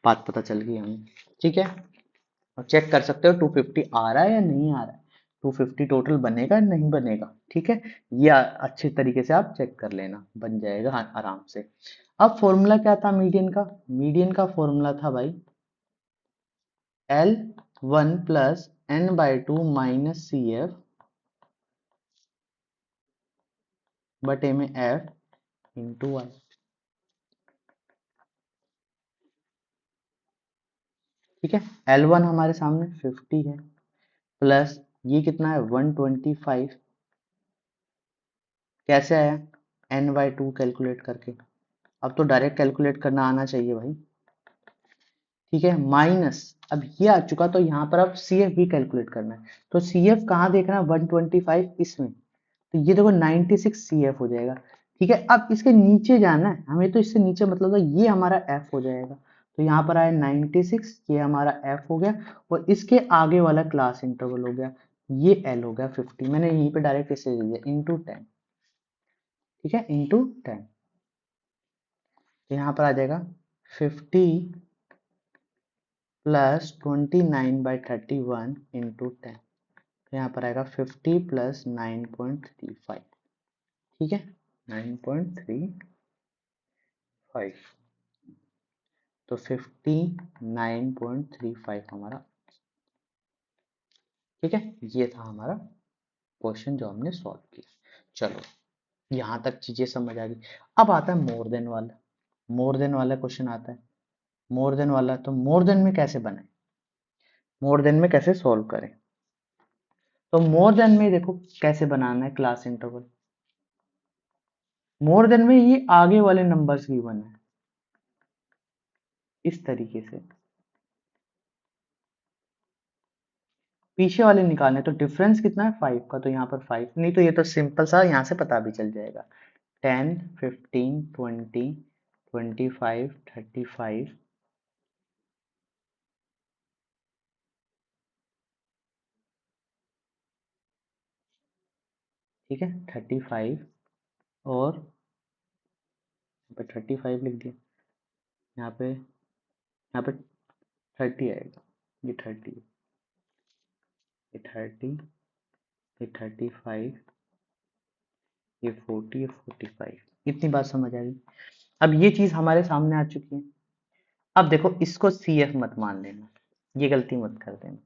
बात पता चल गई हमें। ठीक है, और चेक कर सकते हो 250 आ रहा है या नहीं आ रहा है। 250 टोटल बनेगा या नहीं बनेगा। ठीक है, ये अच्छे तरीके से आप चेक कर लेना, बन जाएगा आराम से। अब फॉर्मूला क्या था मीडियन का? मीडियन का फॉर्मूला था भाई L1 plus n/2 minus C F बटे में f इंटू वाई। ठीक है, L1 हमारे सामने 50 है, प्लस ये कितना है 125। कैसे आया? n/2 कैलकुलेट करके। अब तो डायरेक्ट कैलकुलेट करना आना चाहिए भाई। ठीक है, माइनस, अब ये आ चुका तो यहाँ पर अब सी एफ भी कैलकुलेट करना है। तो सी एफ कहाँ देखना है? 125 इसमें, तो ये देखो 96 सी एफ हो जाएगा। ठीक है, अब इसके नीचे जाना है हमें, तो इससे नीचे मतलब तो ये हमारा एफ हो जाएगा। तो यहाँ पर आया 96, ये हमारा एफ हो गया, और इसके आगे वाला क्लास इंटरवल हो गया, ये एल हो गया 50। मैंने यहीं पे डायरेक्ट इसे दे दिया इंटू 10। ठीक है, इंटू 10, तो यहाँ पर आ जाएगा 50 प्लस 29/31 इंटू 10। तो यहाँ पर आएगा 50 प्लस 9.35। ठीक है, 9.35, तो 59.35 हमारा। ठीक है, ये था हमारा क्वेश्चन जो हमने सॉल्व किया। चलो, यहाँ तक चीजें समझ आ गई। अब आता है मोर देन वाला। मोर देन वाला क्वेश्चन आता है। मोर देन वाला, तो मोर देन में कैसे बनाए? मोर देन में कैसे सॉल्व करें? तो मोर देन में देखो कैसे बनाना है क्लास इंटरवल। मोर देन में ये आगे वाले नंबर्स गिवन है इस तरीके से, पीछे वाले निकालने। तो डिफरेंस कितना है 5 का, तो यहाँ पर 5 नहीं, तो ये तो सिंपल सा यहाँ से पता भी चल जाएगा। 10 15 20 25 35। ठीक है, 35, और यहाँ पे 35 लिख दिया। यहाँ पे 30 आएगा। ये 30, ये 30, ये 35, ये 40, ये 45। इतनी बात समझ आ गई। अब ये चीज हमारे सामने आ चुकी है। अब देखो इसको सी एफ मत मान लेना, ये गलती मत कर देना।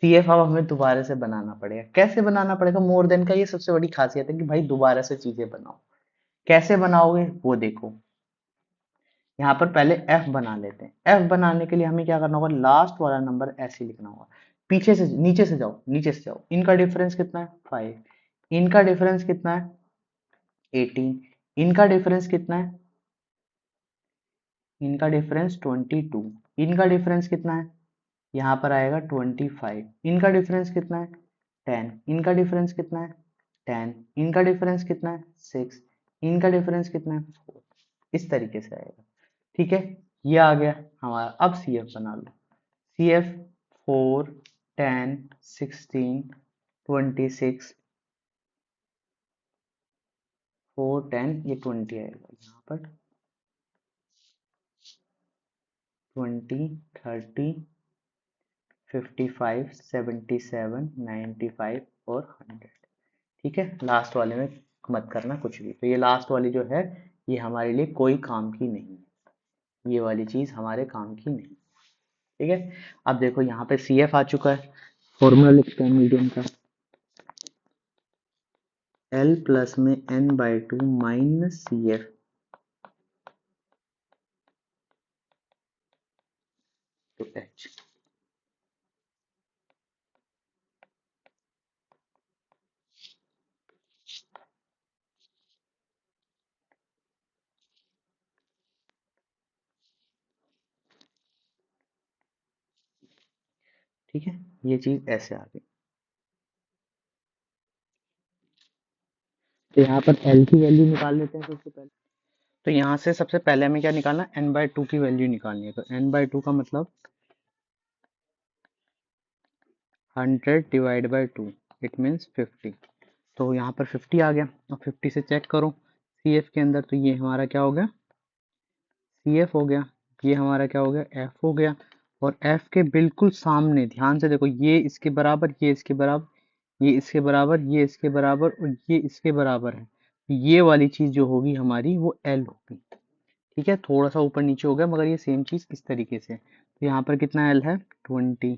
सी एफ अब हमें दोबारा से बनाना पड़ेगा। कैसे बनाना पड़ेगा? मोर देन का ये सबसे बड़ी खासियत है कि भाई दोबारा से चीजें बनाओ। कैसे बनाओगे वो देखो। यहाँ पर पहले एफ बना लेते हैं। एफ बनाने के लिए हमें क्या करना होगा, लास्ट वाला नंबर ऐसे लिखना होगा। पीछे से नीचे से जाओ, नीचे से जाओ। इनका डिफरेंस कितना है 5, इनका डिफरेंस कितना है 18, इनका डिफरेंस कितना है, इनका डिफरेंस 22, इनका डिफरेंस कितना है, यहाँ पर आएगा 25, इनका डिफरेंस कितना है 10, इनका डिफरेंस कितना है 10, इनका डिफरेंस कितना है 6, इनका डिफरेंस कितना है 4। इस तरीके से आएगा। ठीक है, ये आ गया हमारा। अब सी एफ बना लो। सी एफ 4, 10, 16, 26, 4, 10, ये 20 आएगा यहाँ पर, 20, 30, 55, 77, 95 और 100। ठीक है, लास्ट वाले में मत करना कुछ भी। तो ये लास्ट वाली जो है ये हमारे लिए कोई काम की नहीं है, ये वाली चीज हमारे काम की नहीं। ठीक है, अब देखो यहाँ पे सी एफ आ चुका है। फॉर्मूला लिखते हैं मीडियम का, एल प्लस में N by two minus C F to H. ठीक है, ये चीज ऐसे आ गई। तो यहाँ पर एल की वैल्यू निकाल लेते हैं सबसे पहले। तो यहाँ से सबसे पहले हमें क्या निकालना है, एन बाई टू की वैल्यू निकालनी है। तो एन बाई टू का मतलब 100 divide by two, it means 50। तो यहाँ पर 50 आ गया। और 50 से चेक करो सी एफ के अंदर, तो ये हमारा क्या हो गया, सी एफ हो गया। ये हमारा क्या हो गया, एफ हो गया। और एफ के बिल्कुल सामने ध्यान से देखो, ये इसके बराबर, ये इसके बराबर, ये इसके बराबर, ये इसके बराबर और ये इसके बराबर है। ये वाली चीज जो होगी हमारी वो एल होगी। ठीक है, थोड़ा सा ऊपर नीचे हो गया मगर ये सेम चीज इस तरीके से। तो यहाँ पर कितना एल है 20।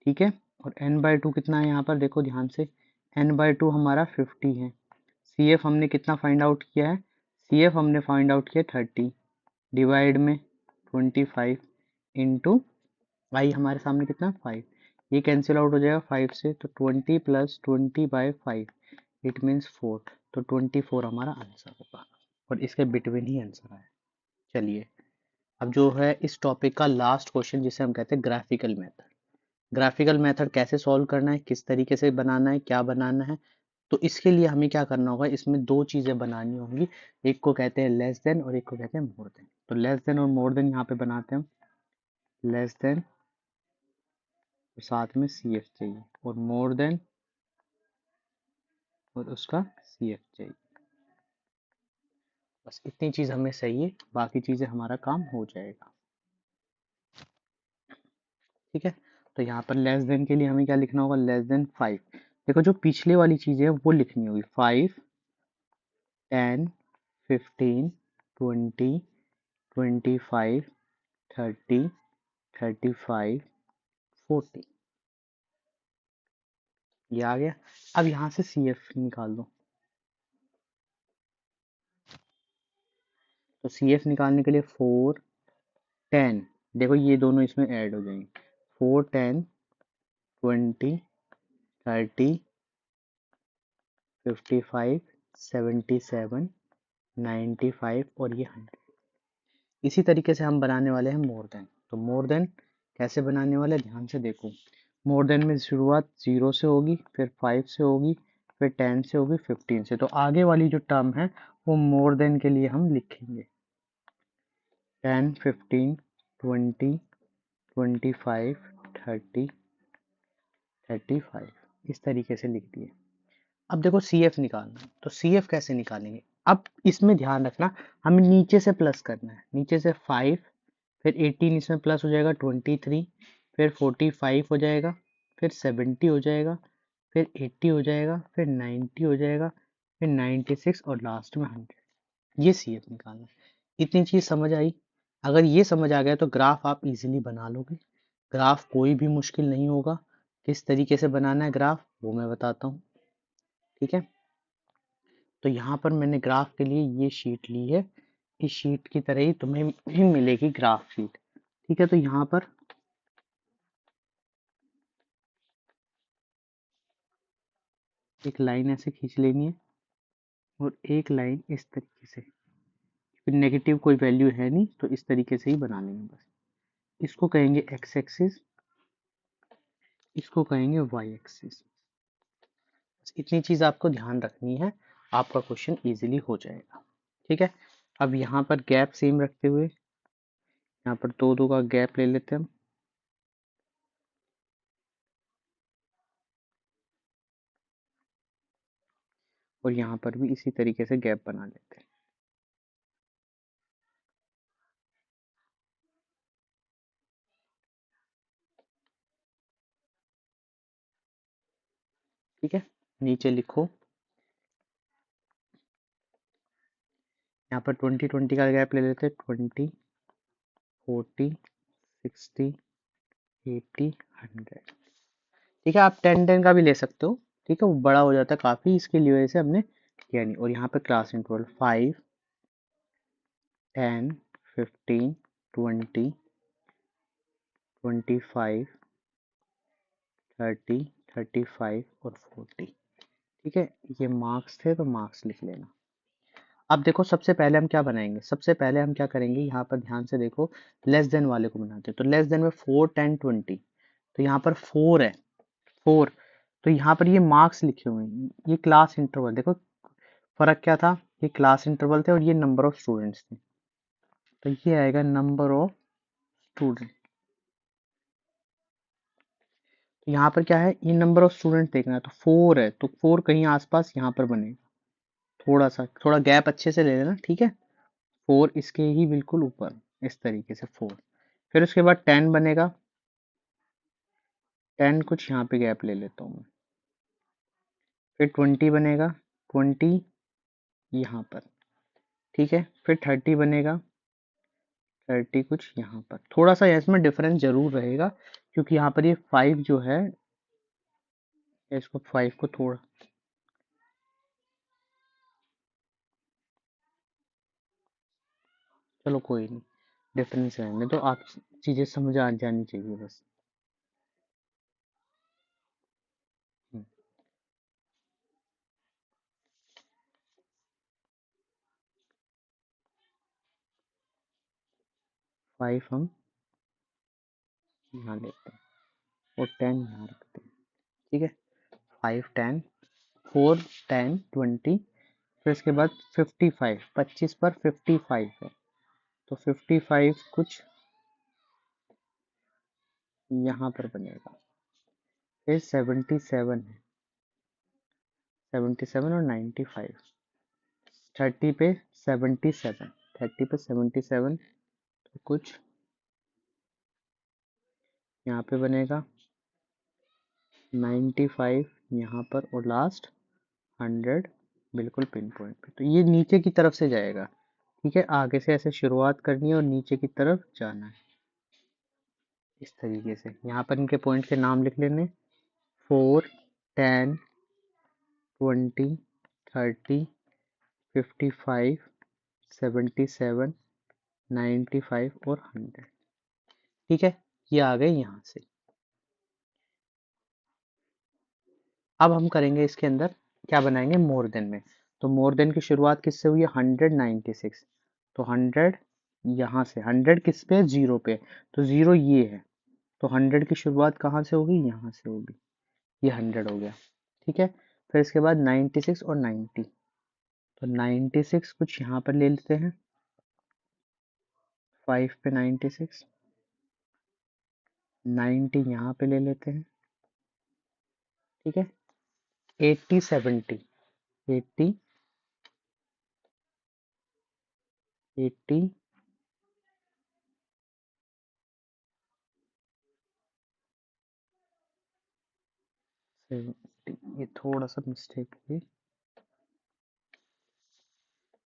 ठीक है, और एन बाई टू कितना है यहाँ पर देखो ध्यान से, एन बाई टू हमारा 50 है। सी एफ हमने कितना फाइंड आउट किया है, सी एफ हमने फाइंड आउट किया 30 डिवाइड में 25 इंटू आई हमारे सामने कितना 5। ये कैंसिल आउट हो जाएगा 5 से, तो 20 प्लस 20 बाई 5, इट मीन्स 4। तो 24 हमारा आंसर होगा और इसके बिटवीन ही आंसर है। चलिए, अब जो है इस टॉपिक का लास्ट क्वेश्चन जिसे हम कहते हैं ग्राफिकल मेथड। ग्राफिकल मेथड कैसे सॉल्व करना है, किस तरीके से बनाना है, क्या बनाना है। तो इसके लिए हमें क्या करना होगा, इसमें दो चीजें बनानी होंगी। एक को कहते हैं लेस देन और एक को कहते हैं मोर देन। तो लेस देन और मोर देन यहाँ पे बनाते हैं। लेस देन साथ में सी एफ चाहिए और मोर देन और उसका सी एफ चाहिए। बस इतनी चीज हमें चाहिए, बाकी चीजें हमारा काम हो जाएगा। ठीक है, तो यहाँ पर लेस देन के लिए हमें क्या लिखना होगा, लेस देन 5। देखो जो पिछले वाली चीजें है वो लिखनी होगी, 5, 10, 15, 20, 25, 30, 35, 40। ये आ गया। अब यहाँ से सी एफ निकाल दो। तो सी एफ निकालने के लिए 4, 10, देखो ये दोनों इसमें ऐड हो जाएंगे। 4, 10, 20, 30, 55, 77, 95 और ये 100। इसी तरीके से हम बनाने वाले हैं मोर देन। तो मोर देन कैसे बनाने वाले, ध्यान से देखो। मोर देन में शुरुआत 0 से होगी, फिर 5 से होगी, फिर 10 से होगी, 15 से। तो आगे वाली जो टर्म है वो मोर देन के लिए हम लिखेंगे 10, 15, 20, 25, 30, 35, इस तरीके से लिख दिए। अब देखो सी एफ निकालना है, तो सी एफ कैसे निकालेंगे। अब इसमें ध्यान रखना, हमें नीचे से प्लस करना है। नीचे से 5, फिर 18 इसमें प्लस हो जाएगा 23, फिर 45 हो जाएगा, फिर 70 हो जाएगा, फिर 80 हो जाएगा, फिर 90 हो जाएगा, फिर 96 और लास्ट में 100। ये सी एफ निकालना है। इतनी चीज समझ आई। अगर ये समझ आ गया तो ग्राफ आप इजीली बना लोगे। ग्राफ कोई भी मुश्किल नहीं होगा। किस तरीके से बनाना है ग्राफ वो मैं बताता हूँ। ठीक है, तो यहाँ पर मैंने ग्राफ के लिए ये शीट ली है। इस शीट की तरह ही तुम्हें भी मिलेगी ग्राफ शीट। ठीक है, तो यहाँ पर एक लाइन ऐसे खींच लेनी है और एक लाइन इस तरीके से, फिर नेगेटिव कोई वैल्यू है नहीं तो इस तरीके से ही बना लेंगे बस। इसको कहेंगे एक्स एक्सिस, इसको कहेंगे वाई एक्सिस। इतनी चीज आपको ध्यान रखनी है, आपका क्वेश्चन इजीली हो जाएगा। ठीक है, अब यहाँ पर गैप सेम रखते हुए यहाँ पर दो दो का गैप ले लेते हैं हम, और यहाँ पर भी इसी तरीके से गैप बना लेते हैं। ठीक है, नीचे लिखो, यहाँ पर 20 20 का गैप ले लेते हैं, 20 40 60 80 100। ठीक है, आप 10 10 का भी ले सकते हो। ठीक है, वो बड़ा हो जाता है काफी, इसके लिए वजह से हमने किया नहीं। और यहाँ पे क्लास इंटरवल 5 10 15 20 25 30 35 और 40। ठीक है, ये मार्क्स थे तो मार्क्स लिख लेना। अब देखो, सबसे पहले हम क्या बनाएंगे, सबसे पहले हम क्या करेंगे, यहाँ पर ध्यान से देखो, लेस देन वाले को बनाते हैं। तो लेस देन में 4 10 20, तो यहाँ पर 4 है, 4, तो यहाँ पर ये मार्क्स लिखे हुए हैं, ये क्लास इंटरवल। देखो फर्क क्या था, ये क्लास इंटरवल थे और ये नंबर ऑफ स्टूडेंट्स थे, तो ये आएगा नंबर ऑफ स्टूडेंट। तो यहाँ पर क्या है, ये नंबर ऑफ स्टूडेंट देखना है, तो 4 है, तो 4 कहीं आसपास यहाँ पर बनेगा, थोड़ा गैप अच्छे से ले लेना। ठीक है, 4 इसके ही बिल्कुल ऊपर, इस तरीके से 4। फिर उसके बाद 10 बनेगा, 10 कुछ यहाँ पे गैप ले लेता हूँ मैं। फिर 20 बनेगा, 20 यहाँ पर। ठीक है, फिर 30 बनेगा, 30 कुछ यहाँ पर। थोड़ा सा इसमें डिफरेंस जरूर रहेगा, क्योंकि यहाँ पर ये 5 जो है, इसको 5 को थोड़ा, चलो कोई नहीं, डिफरेंस रहने तो, आप चीजें समझ आ जानी चाहिए बस। 5 हम यहाँ लेते हैं और 10 यहाँ रखते हैं। ठीक है, 5 10 4 10 20, फिर इसके बाद 55, 25 पर 55 है, तो 55 कुछ यहाँ पर बनेगा। फिर 77 है, 77 और 95, 30 पे 77, 30 पे 77, तो कुछ यहाँ पे बनेगा, 95 यहाँ पर, और लास्ट 100 बिल्कुल पिन पॉइंट पे। तो ये नीचे की तरफ से जाएगा। ठीक है, आगे से ऐसे शुरुआत करनी है और नीचे की तरफ जाना है, इस तरीके से। यहाँ पर इनके पॉइंट के नाम लिख लेने, 4 10 20 30 55 77 95 और 100। ठीक है, ये आ गए यहाँ से। अब हम करेंगे इसके अंदर, क्या बनाएंगे, मोर देन में। तो मोर देन की शुरुआत किससे हुई है, 196, तो 100 यहाँ से, 100 किस पे, जीरो पे, तो जीरो ये है, तो 100 की शुरुआत कहाँ से होगी, यहाँ से होगी, ये 100 हो गया। ठीक है, फिर इसके बाद 96 और 90, तो 96 कुछ यहाँ पर ले लेते हैं, 5 पे 96, 90 यहाँ पे ले लेते हैं। ठीक है, 80 70, 80 80 70, ये थोड़ा सा मिस्टेक हुई,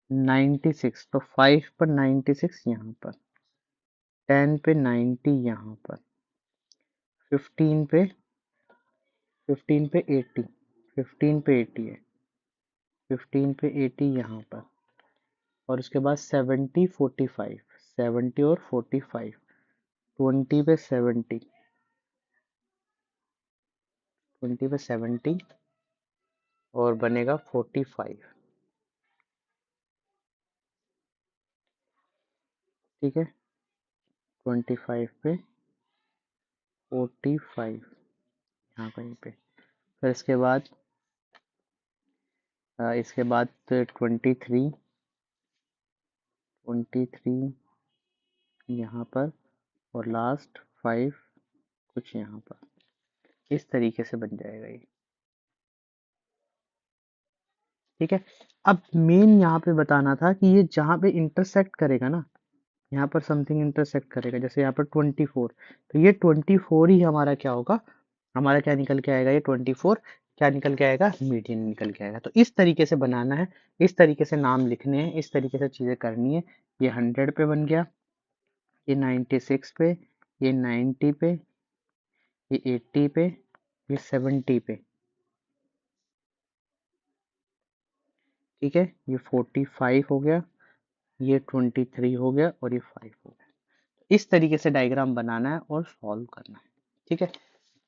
96, तो 5 पर 96 यहाँ पर, 10 पे 90 यहाँ पर, 15 पे 15 पे 80, 15 पे 80 है, 15 पे 80 यहाँ पर, और उसके बाद 70 45, 70 और 45, 20 पे 70, 20 पे 70 और बनेगा 45। ठीक है, 25 पे 45 यहाँ कहीं पे। फिर इसके बाद 23, 23 यहाँ पर, और लास्ट 5 कुछ यहाँ पर। इस तरीके से बन जाएगा ये। ठीक है, अब मेन यहाँ पे बताना था कि ये जहाँ पे इंटरसेक्ट करेगा ना, यहाँ पर समथिंग इंटरसेक्ट करेगा, जैसे यहाँ पर 24, तो ये 24 ही हमारा क्या होगा, हमारा क्या निकल के आएगा, ये 24 क्या निकल के आएगा, मीडियन निकल के आएगा। तो इस तरीके से बनाना है, इस तरीके से नाम लिखने हैं, इस तरीके से चीज़ें करनी है। ये 100 पे बन गया, ये 96 पे, ये 90 पे, ये 80 पे, ये 70 पे। ठीक है, ये 45 हो गया, ये 23 हो गया, और ये 5 हो गया। इस तरीके से डायग्राम बनाना है और सॉल्व करना है। ठीक है,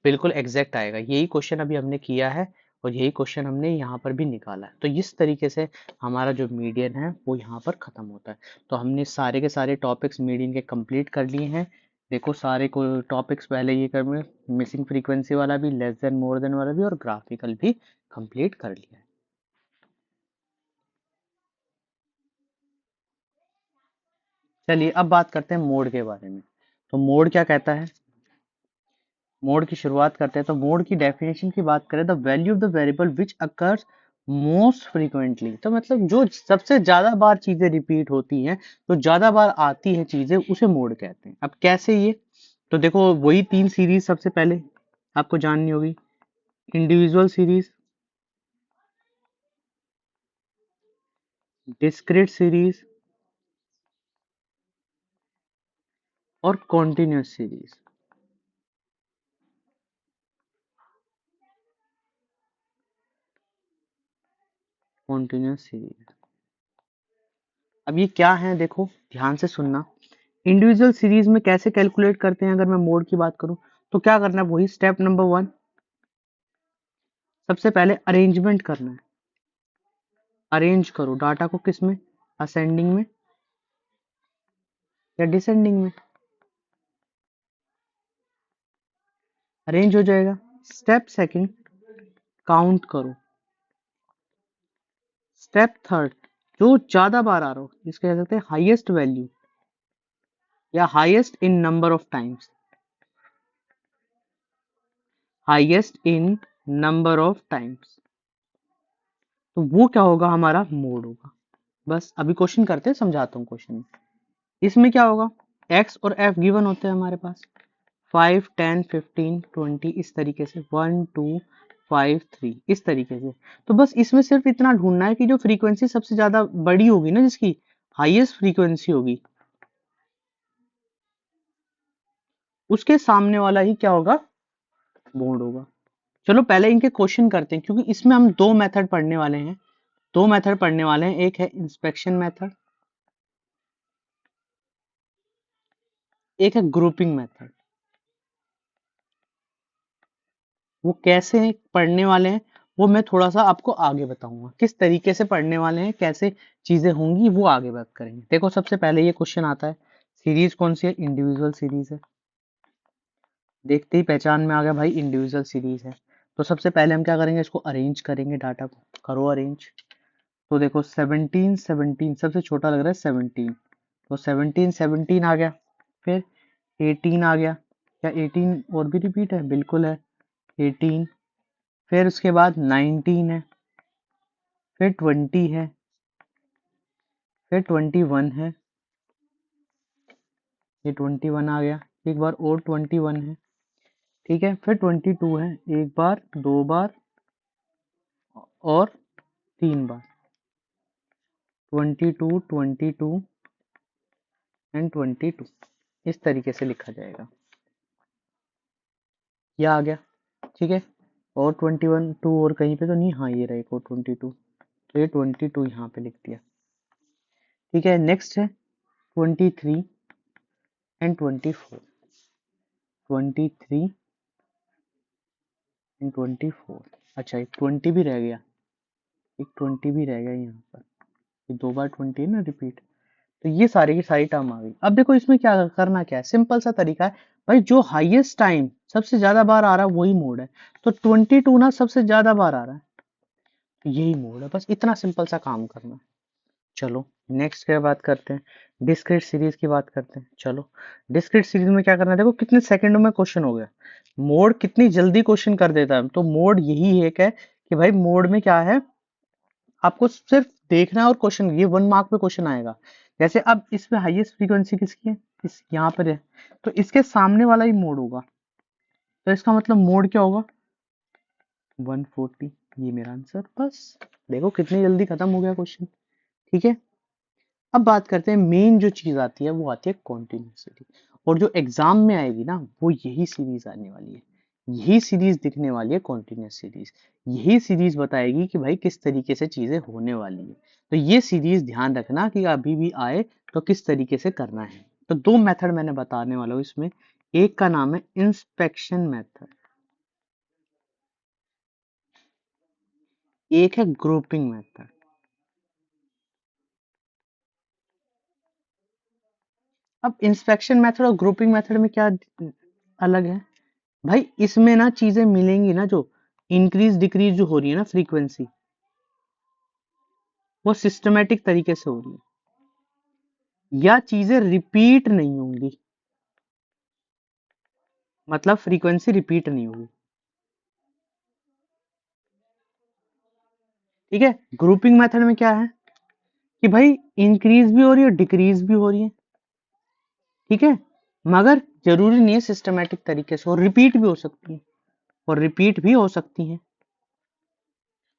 बिल्कुल एग्जैक्ट आएगा। यही क्वेश्चन अभी हमने किया है और यही क्वेश्चन हमने यहाँ पर भी निकाला है। तो इस तरीके से हमारा जो मीडियन है वो यहाँ पर खत्म होता है। तो हमने सारे के सारे टॉपिक्स मीडियन के कंप्लीट कर लिए हैं। देखो सारे को टॉपिक्स पहले ये कर में मिसिंग फ्रीक्वेंसी वाला भी, लेस देन मोर देन वाला भी, और ग्राफिकल भी कंप्लीट कर लिया है। चलिए अब बात करते हैं मोड के बारे में। तो मोड क्या कहता है, मोड की शुरुआत करते हैं। तो मोड की डेफिनेशन की बात करें, the value of the variable which occurs most frequently, तो मतलब जो सबसे ज्यादा बार चीजें रिपीट होती हैं, तो ज्यादा बार आती है चीजें, उसे मोड कहते हैं। अब कैसे ये, तो देखो वही 3 सीरीज सबसे पहले आपको जाननी होगी, इंडिविजुअल सीरीज, डिस्क्रीट सीरीज और कॉन्टिन्यूस सीरीज। कॉन्टिन्यूस सीरीज, अब ये क्या है, देखो ध्यान से सुनना। इंडिविजुअल सीरीज में कैसे कैलकुलेट करते हैं, अगर मैं मोड की बात करूं, तो क्या करना है, वही स्टेप नंबर 1, सबसे पहले अरेंजमेंट करना है। अरेंज करो डाटा को, किस में, असेंडिंग में या डिसेंडिंग में, अरेंज हो जाएगा। स्टेप सेकंड, काउंट करो। स्टेप थर्ड, जो ज्यादा बार आ रहा हो, इसको कह सकते हैं हाईएस्ट वैल्यू या highest in number of times, highest in number of times, तो वो क्या होगा, हमारा मोड होगा। बस अभी क्वेश्चन करते हैं, समझाता हूँ क्वेश्चन। इसमें क्या होगा, एक्स और एफ गिवन होते हैं हमारे पास, 5 10 15 20, इस तरीके से 1 2 5 3, इस तरीके से। तो बस इसमें सिर्फ इतना ढूंढना है कि जो फ्रीक्वेंसी सबसे ज्यादा बड़ी होगी ना, जिसकी हाईएस्ट फ्रीक्वेंसी होगी, उसके सामने वाला ही क्या होगा, मोड होगा। चलो पहले इनके क्वेश्चन करते हैं, क्योंकि इसमें हम दो मेथड पढ़ने वाले हैं। दो मेथड पढ़ने वाले हैं, एक है इंस्पेक्शन मेथड, एक है ग्रुपिंग मेथड। वो कैसे पढ़ने वाले हैं, वो मैं थोड़ा सा आपको आगे बताऊंगा, किस तरीके से पढ़ने वाले हैं, कैसे चीजें होंगी, वो आगे बात करेंगे। देखो सबसे पहले ये क्वेश्चन आता है, सीरीज कौन सी है, इंडिविजुअल सीरीज है। देखते ही पहचान में आ गया भाई, इंडिविजुअल सीरीज है। तो सबसे पहले हम क्या करेंगे, इसको अरेंज करेंगे, डाटा को करो अरेंज। तो देखो 17 17 सबसे छोटा लग रहा है 17, तो 17 17 आ गया। फिर 18 आ गया, क्या 18 और भी रिपीट है, बिल्कुल है 18। फिर उसके बाद 19 है, फिर 20 है, फिर 21 है, ये 21 आ गया, एक बार और 21 है। ठीक है, फिर 22 है, एक बार, दो बार और तीन बार, 22 22 एंड 22, इस तरीके से लिखा जाएगा। यह आ गया। ठीक है, और 21 टू और कहीं पे तो नहीं, हाँ ये रहा एक और 22, तो ये 22 यहाँ पे लिख दिया। ठीक है, नेक्स्ट है 23 एंड 24, 23 एंड 24। अच्छा, एक 20 भी रह गया, एक 20 भी रह गया यहाँ पर, ये 2 बार 20 है ना रिपीट। तो ये सारी की सारी टर्म आ गई। अब देखो इसमें क्या करना, क्या है, सिंपल सा तरीका है भाई, जो हाईएस्ट टाइम सबसे ज्यादा बार आ रहा है वही मोड है। तो 22 ना सबसे ज्यादा बार आ रहा है, तो यही मोड है, बस इतना सिंपल सा काम करना है। चलो नेक्स्ट क्या बात करते हैं, डिस्क्रीट सीरीज की बात करते हैं। चलो डिस्क्रीट सीरीज में क्या करना है, देखो कितने सेकंडों में क्वेश्चन हो गया, मोड कितनी जल्दी क्वेश्चन कर देता है। तो मोड यही एक है कि भाई मोड में क्या है, आपको सिर्फ देखना है और क्वेश्चन, ये 1 मार्क पे क्वेश्चन आएगा। जैसे अब इसमें हाईएस्ट फ्रीक्वेंसी किसकी है, इस यहाँ पर है, तो इसके सामने वाला ही मोड होगा, तो इसका मतलब मोड क्या होगा 140। ये मेरा आंसर, बस देखो कितनी जल्दी खत्म हो गया क्वेश्चन। ठीक है, अब बात करते हैं मेन जो चीज आती है, वो आती है कॉन्टिन्यूसिटी, और जो एग्जाम में आएगी ना वो यही सीरीज आने वाली है, यही सीरीज दिखने वाली है कॉन्टिन्यूस सीरीज। यही सीरीज बताएगी कि भाई किस तरीके से चीजें होने वाली है। तो ये सीरीज ध्यान रखना कि अभी भी आए तो किस तरीके से करना है। तो 2 मेथड मैंने बताने वाला हूँ इसमें, एक का नाम है इंस्पेक्शन मेथड, एक है ग्रुपिंग मेथड। अब इंस्पेक्शन मेथड और ग्रुपिंग मेथड में क्या अलग है भाई, इसमें ना चीजें मिलेंगी ना, जो इंक्रीज डिक्रीज जो हो रही है ना फ्रीक्वेंसी, वो सिस्टमेटिक तरीके से हो रही है, या चीजें रिपीट नहीं होंगी, मतलब फ्रीक्वेंसी रिपीट नहीं होगी। ठीक है, ग्रुपिंग मेथड में क्या है कि भाई इंक्रीज भी हो रही है डिक्रीज भी हो रही है। ठीक है, मगर जरूरी नहीं है सिस्टमेटिक तरीके से, और रिपीट भी हो सकती है, और रिपीट भी हो सकती है।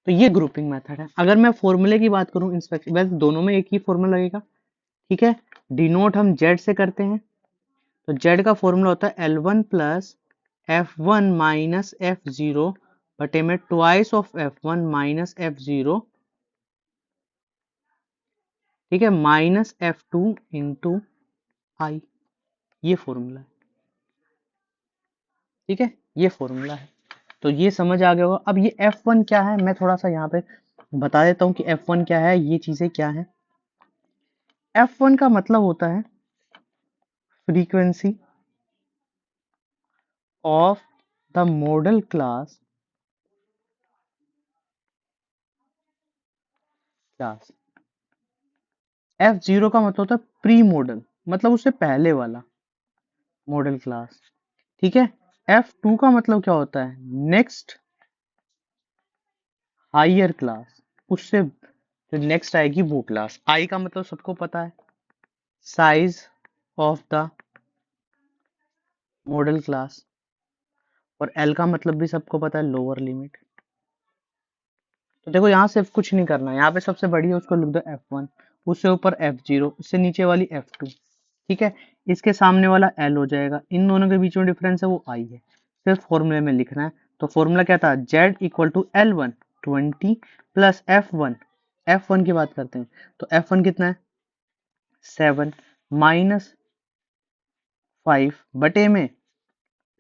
तो ये ग्रुपिंग मेथड है। अगर मैं फॉर्मूले की बात करूं इंस्पेक्शन, वैसे दोनों में एक ही फॉर्मूला लगेगा। ठीक है, डिनोट हम जेड से करते हैं, तो जेड का फॉर्मूला होता है L1 plus F1 minus F0 बटे में twice of F1 minus F0, ठीक है, माइनस F2 इंटू आई, ये फॉर्मूला है। ठीक है, ये फॉर्मूला है, तो ये समझ आ गया होगा। अब ये F1 क्या है, मैं थोड़ा सा यहाँ पे बता देता हूँ कि F1 क्या है, ये चीजें क्या है। F1 का मतलब होता है frequency of the model class, class F0 का मतलब होता है प्री मॉडल, मतलब उससे पहले वाला मॉडल क्लास। ठीक है, F2 का मतलब क्या होता है, नेक्स्ट हायर क्लास, उससे जो नेक्स्ट आएगी वो क्लास। आई का मतलब सबको पता है, size of the model class, और एल का मतलब भी सबको पता है, लोअर लिमिट। तो देखो यहाँ से कुछ नहीं करना, यहाँ पे सबसे बड़ी है उसको लिख दो F1, उससे ऊपर F0, उससे नीचे वाली F2। ठीक है, इसके सामने वाला L हो जाएगा, इन दोनों के बीच में डिफरेंस है वो I है, सिर्फ फॉर्मूले में लिखना है। तो फॉर्मूला क्या था, Z equal to L1 20 plus F1, F1 की बात करते हैं, तो F1 कितना है 7 माइनस 5 बटे में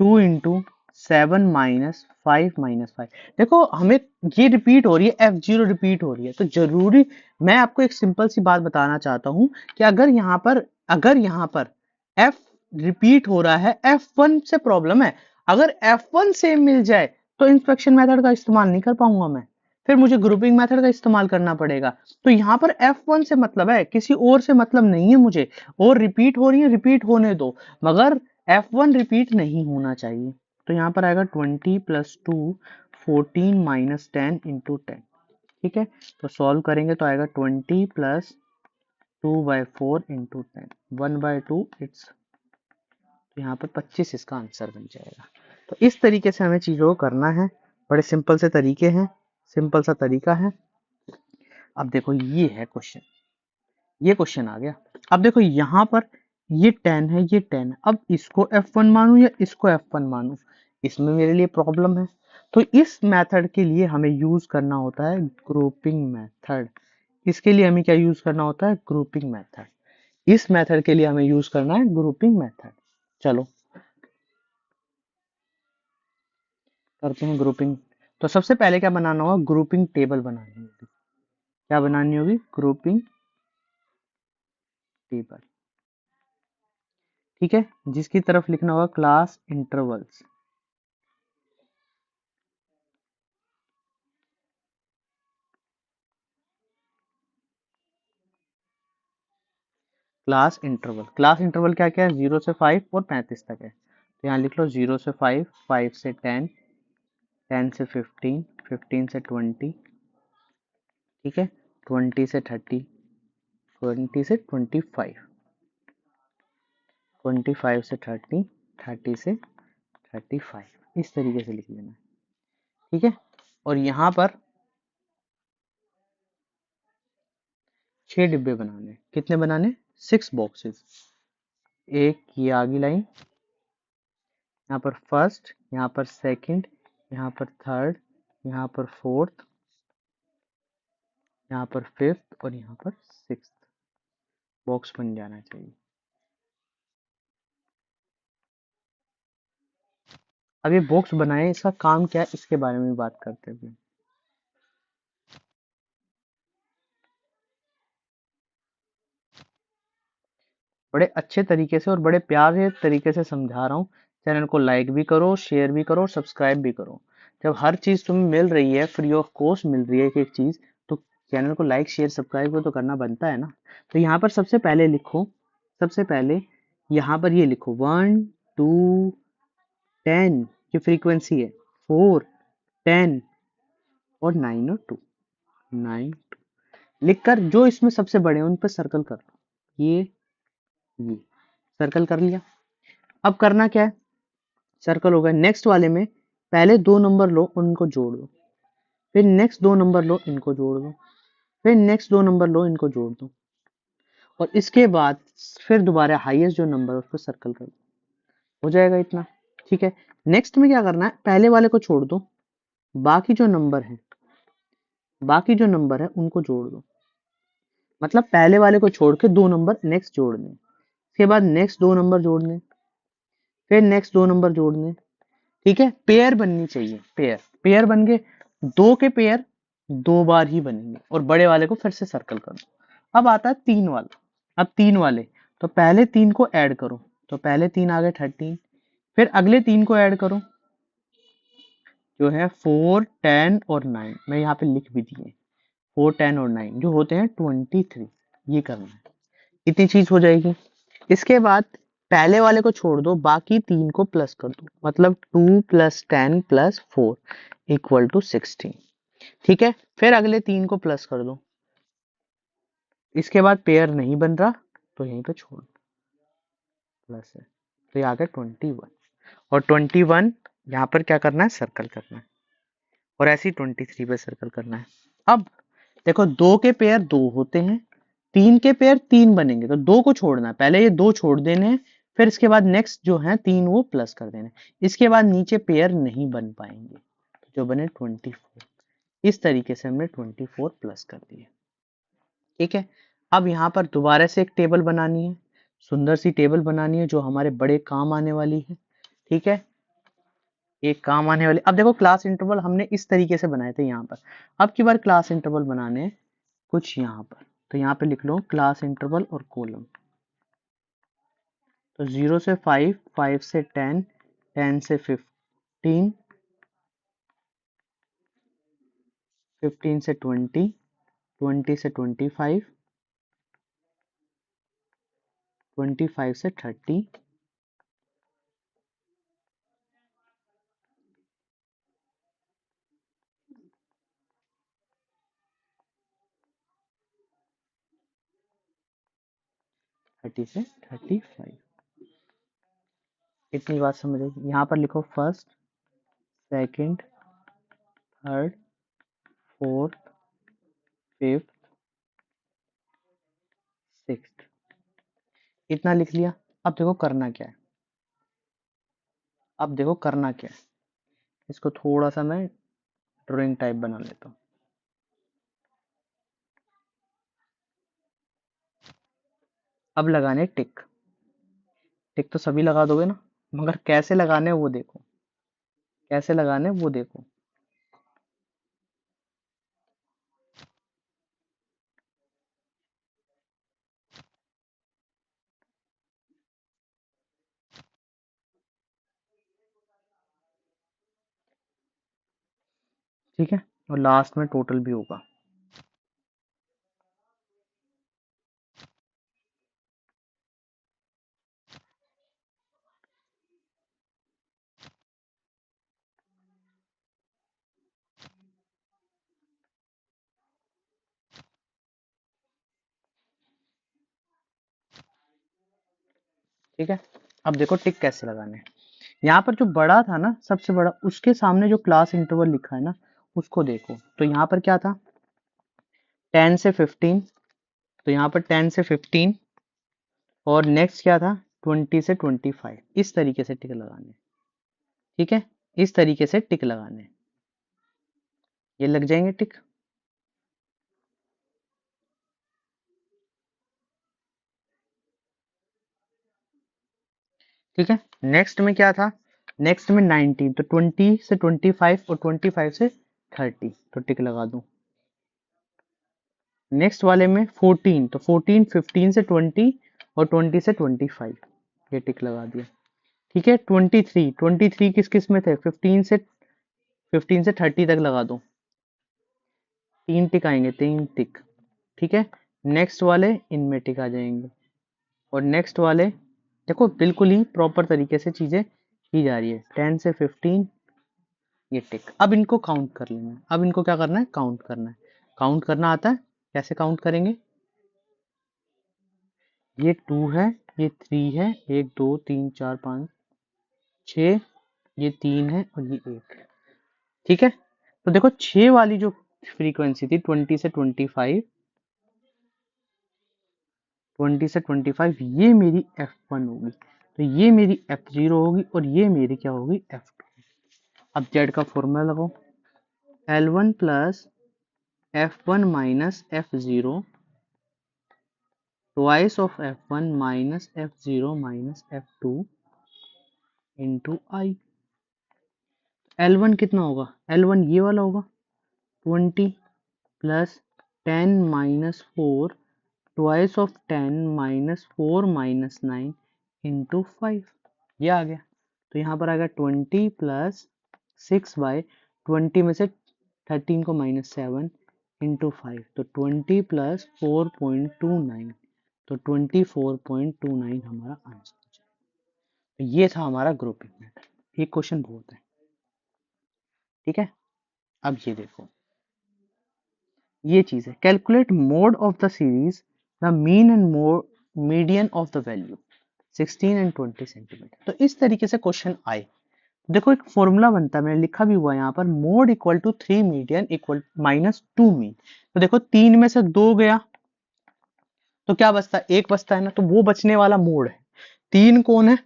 2 इंटू 7 - 5 - 5। देखो हमें ये रिपीट हो रही है, F0 रिपीट हो रही है, तो जरूरी, मैं आपको एक सिंपल सी बात बताना चाहता हूं कि अगर यहाँ पर F रिपीट हो रहा है, F1 से प्रॉब्लम है। अगर F1 सेम मिल जाए तो इंस्पेक्शन मेथड का इस्तेमाल नहीं कर पाऊंगा मैं, फिर मुझे ग्रुपिंग मेथड का इस्तेमाल करना पड़ेगा। तो यहाँ पर F1 से मतलब है, किसी और से मतलब नहीं है मुझे, और रिपीट हो रही है रिपीट होने दो, मगर F1 रिपीट नहीं होना चाहिए। तो यहाँ पर आएगा 20 प्लस 2 14 माइनस 10 इंटू 10। ठीक है, तो सॉल्व करेंगे तो आएगा 20 प्लस 2/4 इंटू 10, 1/2 इट्स, तो यहाँ पर 25 इसका आंसर बन जाएगा। तो इस तरीके से हमें चीज़ों को करना है, बड़े सिंपल से तरीके हैं, सिंपल सा तरीका है। अब देखो ये है क्वेश्चन, ये क्वेश्चन आ गया। अब देखो यहाँ पर ये 10 है, ये 10 है, अब इसको F1 मानूं या इसको F1 मानूं, इसमें मेरे लिए प्रॉब्लम है। तो इस मेथड के लिए हमें यूज करना होता है ग्रुपिंग मेथड, इसके लिए हमें क्या यूज करना होता है, ग्रुपिंग मेथड। इस मेथड के लिए हमें यूज करना है ग्रुपिंग मेथड। चलो करते हैं ग्रुपिंग। तो सबसे पहले क्या बनाना होगा, ग्रुपिंग टेबल बनानी होगी। क्या बनानी होगी, ग्रुपिंग टेबल। ठीक है, जिसकी तरफ लिखना होगा क्लास इंटरवल्स। क्लास इंटरवल क्या क्या है, 0 से 5 और 35 तक है। तो यहाँ लिख लो 0 से 5, 5 से 10, 10 से 15, 15 से 20, ठीक है, 20 से 30, 20 से 25, 25 से 30, 30 से 35, इस तरीके से लिख लेना। ठीक है, और यहाँ पर 6 डिब्बे बनाने। कितने बनाने, 6 बॉक्सेस। एक ये आगे लाइन, यहाँ पर फर्स्ट, यहाँ पर सेकंड, यहाँ पर थर्ड, यहाँ पर फोर्थ, यहाँ पर फिफ्थ और यहाँ पर सिक्स्थ बॉक्स बन जाना चाहिए। अब ये बॉक्स बनाए, इसका काम क्या है, इसके बारे में बात करते हैं। बड़े अच्छे तरीके से और बड़े प्यारे तरीके से समझा रहा हूँ। चैनल को लाइक भी करो, शेयर भी करो, सब्सक्राइब भी करो। जब हर चीज तुम्हें मिल रही है, फ्री ऑफ कॉस्ट मिल रही है एक एक चीज, तो चैनल को लाइक शेयर सब्सक्राइब तो करना बनता है ना। तो यहाँ पर सबसे पहले लिखो, सबसे पहले यहाँ पर ये लिखो 1, 2, 10 की फ्रीक्वेंसी है, 4, 10 और 9 और 2, 9 लिखकर जो इसमें सबसे बड़े हैं उन पर सर्कल कर लो। ये सर्कल कर लिया। अब करना क्या है, सर्कल हो गया। नेक्स्ट वाले में पहले 2 नंबर लो, उनको जोड़ दो, फिर नेक्स्ट 2 नंबर लो, इनको जोड़ दो, फिर नेक्स्ट 2 नंबर लो, इनको जोड़ दो, और इसके बाद फिर दोबारा हाईएस्ट जो नंबर है उस पर सर्कल कर दो। हो जाएगा इतना। ठीक है, नेक्स्ट में क्या करना है, पहले वाले को छोड़ दो, बाकी जो नंबर है, बाकी जो नंबर है उनको जोड़ दो। मतलब पहले वाले को छोड़ के 2 नंबर नेक्स्ट जोड़ने, उसके बाद नेक्स्ट 2 नंबर जोड़ने, फिर नेक्स्ट 2 नंबर जोड़ने। ठीक है, पेयर बननी चाहिए, पेयर पेयर बन गए। 2 के पेयर 2 बार ही बनेंगे, और बड़े वाले को फिर से सर्कल कर दो। अब आता है 3 वाला। अब 3 वाले, तो पहले 3 को ऐड करो, तो पहले 3 आ गए 13, फिर अगले 3 को ऐड करो, जो है 4, 10 और 9, मैं यहाँ पे लिख भी दिए 4, 10 और 9 जो होते हैं 23। ये करना है, इतनी चीज हो जाएगी। इसके बाद पहले वाले को छोड़ दो, बाकी 3 को प्लस कर दो, मतलब 2 + 10 + 4 = 16। ठीक है, फिर अगले 3 को प्लस कर दो। इसके बाद पेयर नहीं बन रहा तो यहीं पे छोड़ दो, प्लस है, तो ये आ गया 21। और 21 यहाँ पर क्या करना है, सर्कल करना है, और ऐसे ही 23 पे सर्कल करना है। अब देखो 2 के पेयर 2 होते हैं, 3 के पेयर 3 बनेंगे, तो 2 को छोड़ना है, पहले ये 2 छोड़ देने हैं, फिर इसके बाद नेक्स्ट जो है 3 वो प्लस कर देने, इसके बाद नीचे पेयर नहीं बन पाएंगे, जो बने 24। इस तरीके से हमने 24 प्लस कर दिए। ठीक है, अब यहाँ पर दोबारा से एक टेबल बनानी है, सुंदर सी टेबल बनानी है जो हमारे बड़े काम आने वाली है। ठीक है, एक काम आने वाली। अब देखो क्लास इंटरवल हमने इस तरीके से बनाए थे यहाँ पर, अब की बार क्लास इंटरवल बनाने हैं कुछ यहाँ पर, तो यहाँ पे लिख लो क्लास इंटरवल और कॉलम। तो 0 से 5, 5 से 10, 10 से 15, 15 से 20, 20 से 25, 25 से 30, 30 से 35। इतनी बात समझ आई। यहाँ पर लिखो first, second, third, fourth, fifth, sixth, इतना लिख लिया। अब देखो करना क्या है, अब देखो करना क्या है, इसको थोड़ा सा मैं ड्राइंग टाइप बना लेता हूँ। अब लगाने टिक। टिक तो सभी लगा दोगे ना, मगर कैसे लगाने वो देखो, कैसे लगाने वो देखो। ठीक है, और लास्ट में टोटल भी होगा। ठीक है, अब देखो टिक कैसे लगाने हैं। यहाँ पर जो बड़ा था ना, सबसे बड़ा, उसके सामने जो क्लास इंटरवल लिखा है ना, उसको देखो। तो यहाँ पर क्या था, 10 से 15, तो यहाँ पर 10 से 15, और नेक्स्ट क्या था, 20 से 25। इस तरीके से टिक लगाने। ठीक है, इस तरीके से टिक लगाने, ये लग जाएंगे टिक। ठीक है, नेक्स्ट में क्या था, नेक्स्ट में 19, तो 20 से 25 और 25 से 30, तो टिक लगा दूं। नेक्स्ट वाले में 14, तो 14 15 से 20 और 20 से 25, ये टिक लगा दिया। ठीक है, 23, 23 किस किस में थे, 15 से 30 तक लगा दो, 3 टिक आएंगे, 3 टिक। ठीक है, नेक्स्ट वाले इनमें टिक आ जाएंगे, और नेक्स्ट वाले देखो बिल्कुल ही प्रॉपर तरीके से चीजें की जा रही है। 10 से 15, ये टिक। अब इनको काउंट कर लेना है, अब इनको क्या करना है, काउंट करना है। काउंट करना आता है, कैसे काउंट करेंगे, ये 2 है, ये 3 है, 1 2 3 4 5 6, ये 3 है, और ये 1। ठीक है, तो देखो 6 वाली जो फ्रीक्वेंसी थी, 20 से 25, 20 से 25, ये मेरी F1 होगी, तो ये मेरी F0 होगी, और ये मेरी क्या होगी, F2। अब Z का फॉर्मूला लगाओ, L1 plus F1 minus F0 twice of F1 minus F0 minus F2 into I. L1 कितना होगा, L1 ये वाला होगा, 20 plus 10 minus 4 twice of 10 minus 4 minus 9 into 5, ये आ गया। तो यहाँ पर आएगा 20 प्लस 6 बाय 20 में से 13 को माइनस 7 इंटू 5, तो 20 प्लस 4.29, तो 24.29 हमारा आंसर हो जाएगा। तो ये था हमारा ग्रुपिंग मेथड, एक क्वेश्चन बहुत है। ठीक है, अब ये देखो, ये चीज है, calculate mode of the series, the mean and median of the value 16 and 20 centimetre. तो इस तरीके से क्वेश्चन आए, देखो एक फॉर्मूला बनता है, मैंने लिखा भी हुआ है यहाँ पर, mode equal to 3 median equal minus 2 mean. तो देखो 3 में से 2 गया, तो क्या बचता है, 1 बचता है ना, तो वो बचने वाला मोड है। 3 कौन है,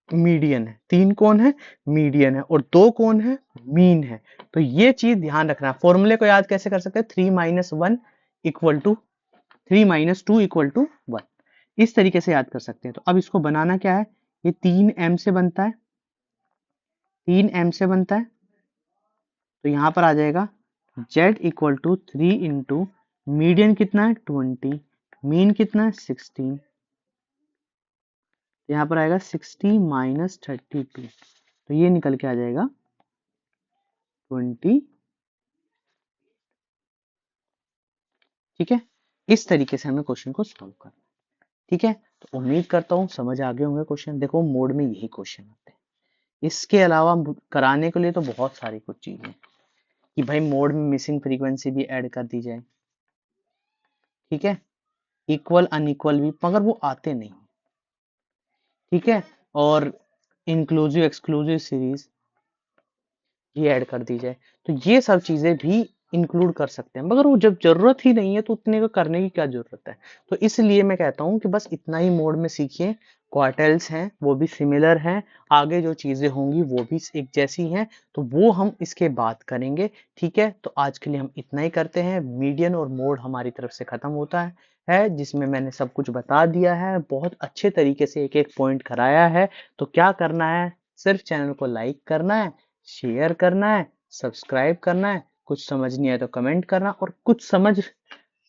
मीडियन है, 3 कौन है, मीडियन है, और 2 कौन है, मीन है। तो ये चीज ध्यान रखना। फॉर्मूले को याद कैसे कर सकते हैं, 3 minus 1 equal to 3 minus 2 equal to 1, इस तरीके से याद कर सकते हैं। तो अब इसको बनाना क्या है, ये 3m से बनता है, 3m से बनता है, तो यहाँ पर आ जाएगा z equal to 3 into median कितना है 20, मीन कितना है 16, यहाँ पर आएगा 60 माइनस 32, तो ये निकल के आ जाएगा 20। ठीक है, इस तरीके से हमें क्वेश्चन को सॉल्व करना है। ठीक है, तो उम्मीद करता हूँ समझ आ गए होंगे क्वेश्चन। देखो मोड में यही क्वेश्चन आते हैं, इसके अलावा कराने के लिए तो बहुत सारी कुछ चीजें कि भाई मोड में मिसिंग फ्रीक्वेंसी भी ऐड कर दी जाए। ठीक है, इक्वल अनइक्वल भी, मगर वो आते नहीं। ठीक है, और इंक्लूसिव एक्सक्लूसिव सीरीज ये ऐड कर दी जाए, तो ये सब चीजें भी इंक्लूड कर सकते हैं, मगर वो जब जरूरत ही नहीं है तो उतने को करने की क्या जरूरत है। तो इसलिए मैं कहता हूँ कि बस इतना ही मोड में सीखिए। क्वार्टल्स हैं वो भी सिमिलर हैं, आगे जो चीजें होंगी वो भी एक जैसी हैं, तो वो हम इसके बाद करेंगे। ठीक है, तो आज के लिए हम इतना ही करते हैं, मीडियन और मोड हमारी तरफ से खत्म होता है। है जिसमें मैंने सब कुछ बता दिया है, बहुत अच्छे तरीके से एक एक पॉइंट कराया है। तो क्या करना है, सिर्फ चैनल को लाइक करना है, शेयर करना है, सब्सक्राइब करना है, कुछ समझ नहीं आया तो कमेंट करना, और कुछ समझ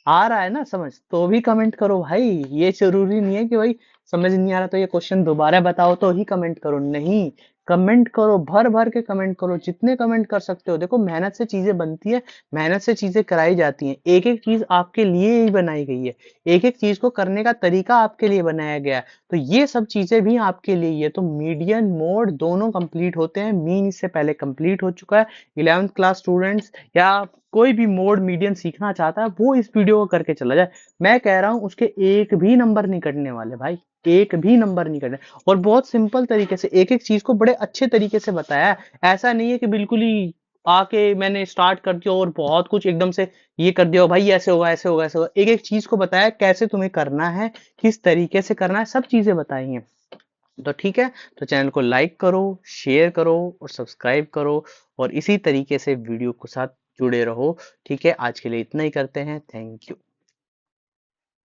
आ रहा है ना समझ तो भी कमेंट करो भाई। ये जरूरी नहीं है कि भाई समझ नहीं आ रहा तो ये क्वेश्चन दोबारा बताओ तो ही कमेंट करो, नहीं, कमेंट करो, भर भर के कमेंट करो, जितने कमेंट कर सकते हो। देखो मेहनत से चीजें बनती है, मेहनत से चीजें कराई जाती हैं, एक एक चीज आपके लिए ही बनाई गई है, एक एक चीज को करने का तरीका आपके लिए बनाया गया है। तो ये सब चीजें भी आपके लिए ही है। तो मीडियन मोड दोनों कंप्लीट होते हैं, मीन इससे पहले कंप्लीट हो चुका है। 11th क्लास स्टूडेंट्स या कोई भी मोड मीडियन सीखना चाहता है वो इस वीडियो को करके चला जाए। मैं कह रहा हूं उसके एक भी नंबर नहीं कटने वाले भाई, एक भी नंबर नहीं कटने। और बहुत सिंपल तरीके से एक एक चीज को बड़े अच्छे तरीके से बताया है। ऐसा नहीं है कि बिल्कुल ही आके मैंने स्टार्ट कर दिया और बहुत कुछ एकदम से ये कर दिया भाई ऐसे होगा ऐसे होगा ऐसे होगा। एक एक चीज को बताया कैसे तुम्हें करना है, किस तरीके से करना है, सब चीजें बताई हैं। तो ठीक है, तो चैनल को लाइक करो, शेयर करो और सब्सक्राइब करो, और इसी तरीके से वीडियो के साथ जुड़े रहो। ठीक है, आज के लिए इतना ही करते हैं। Thank you.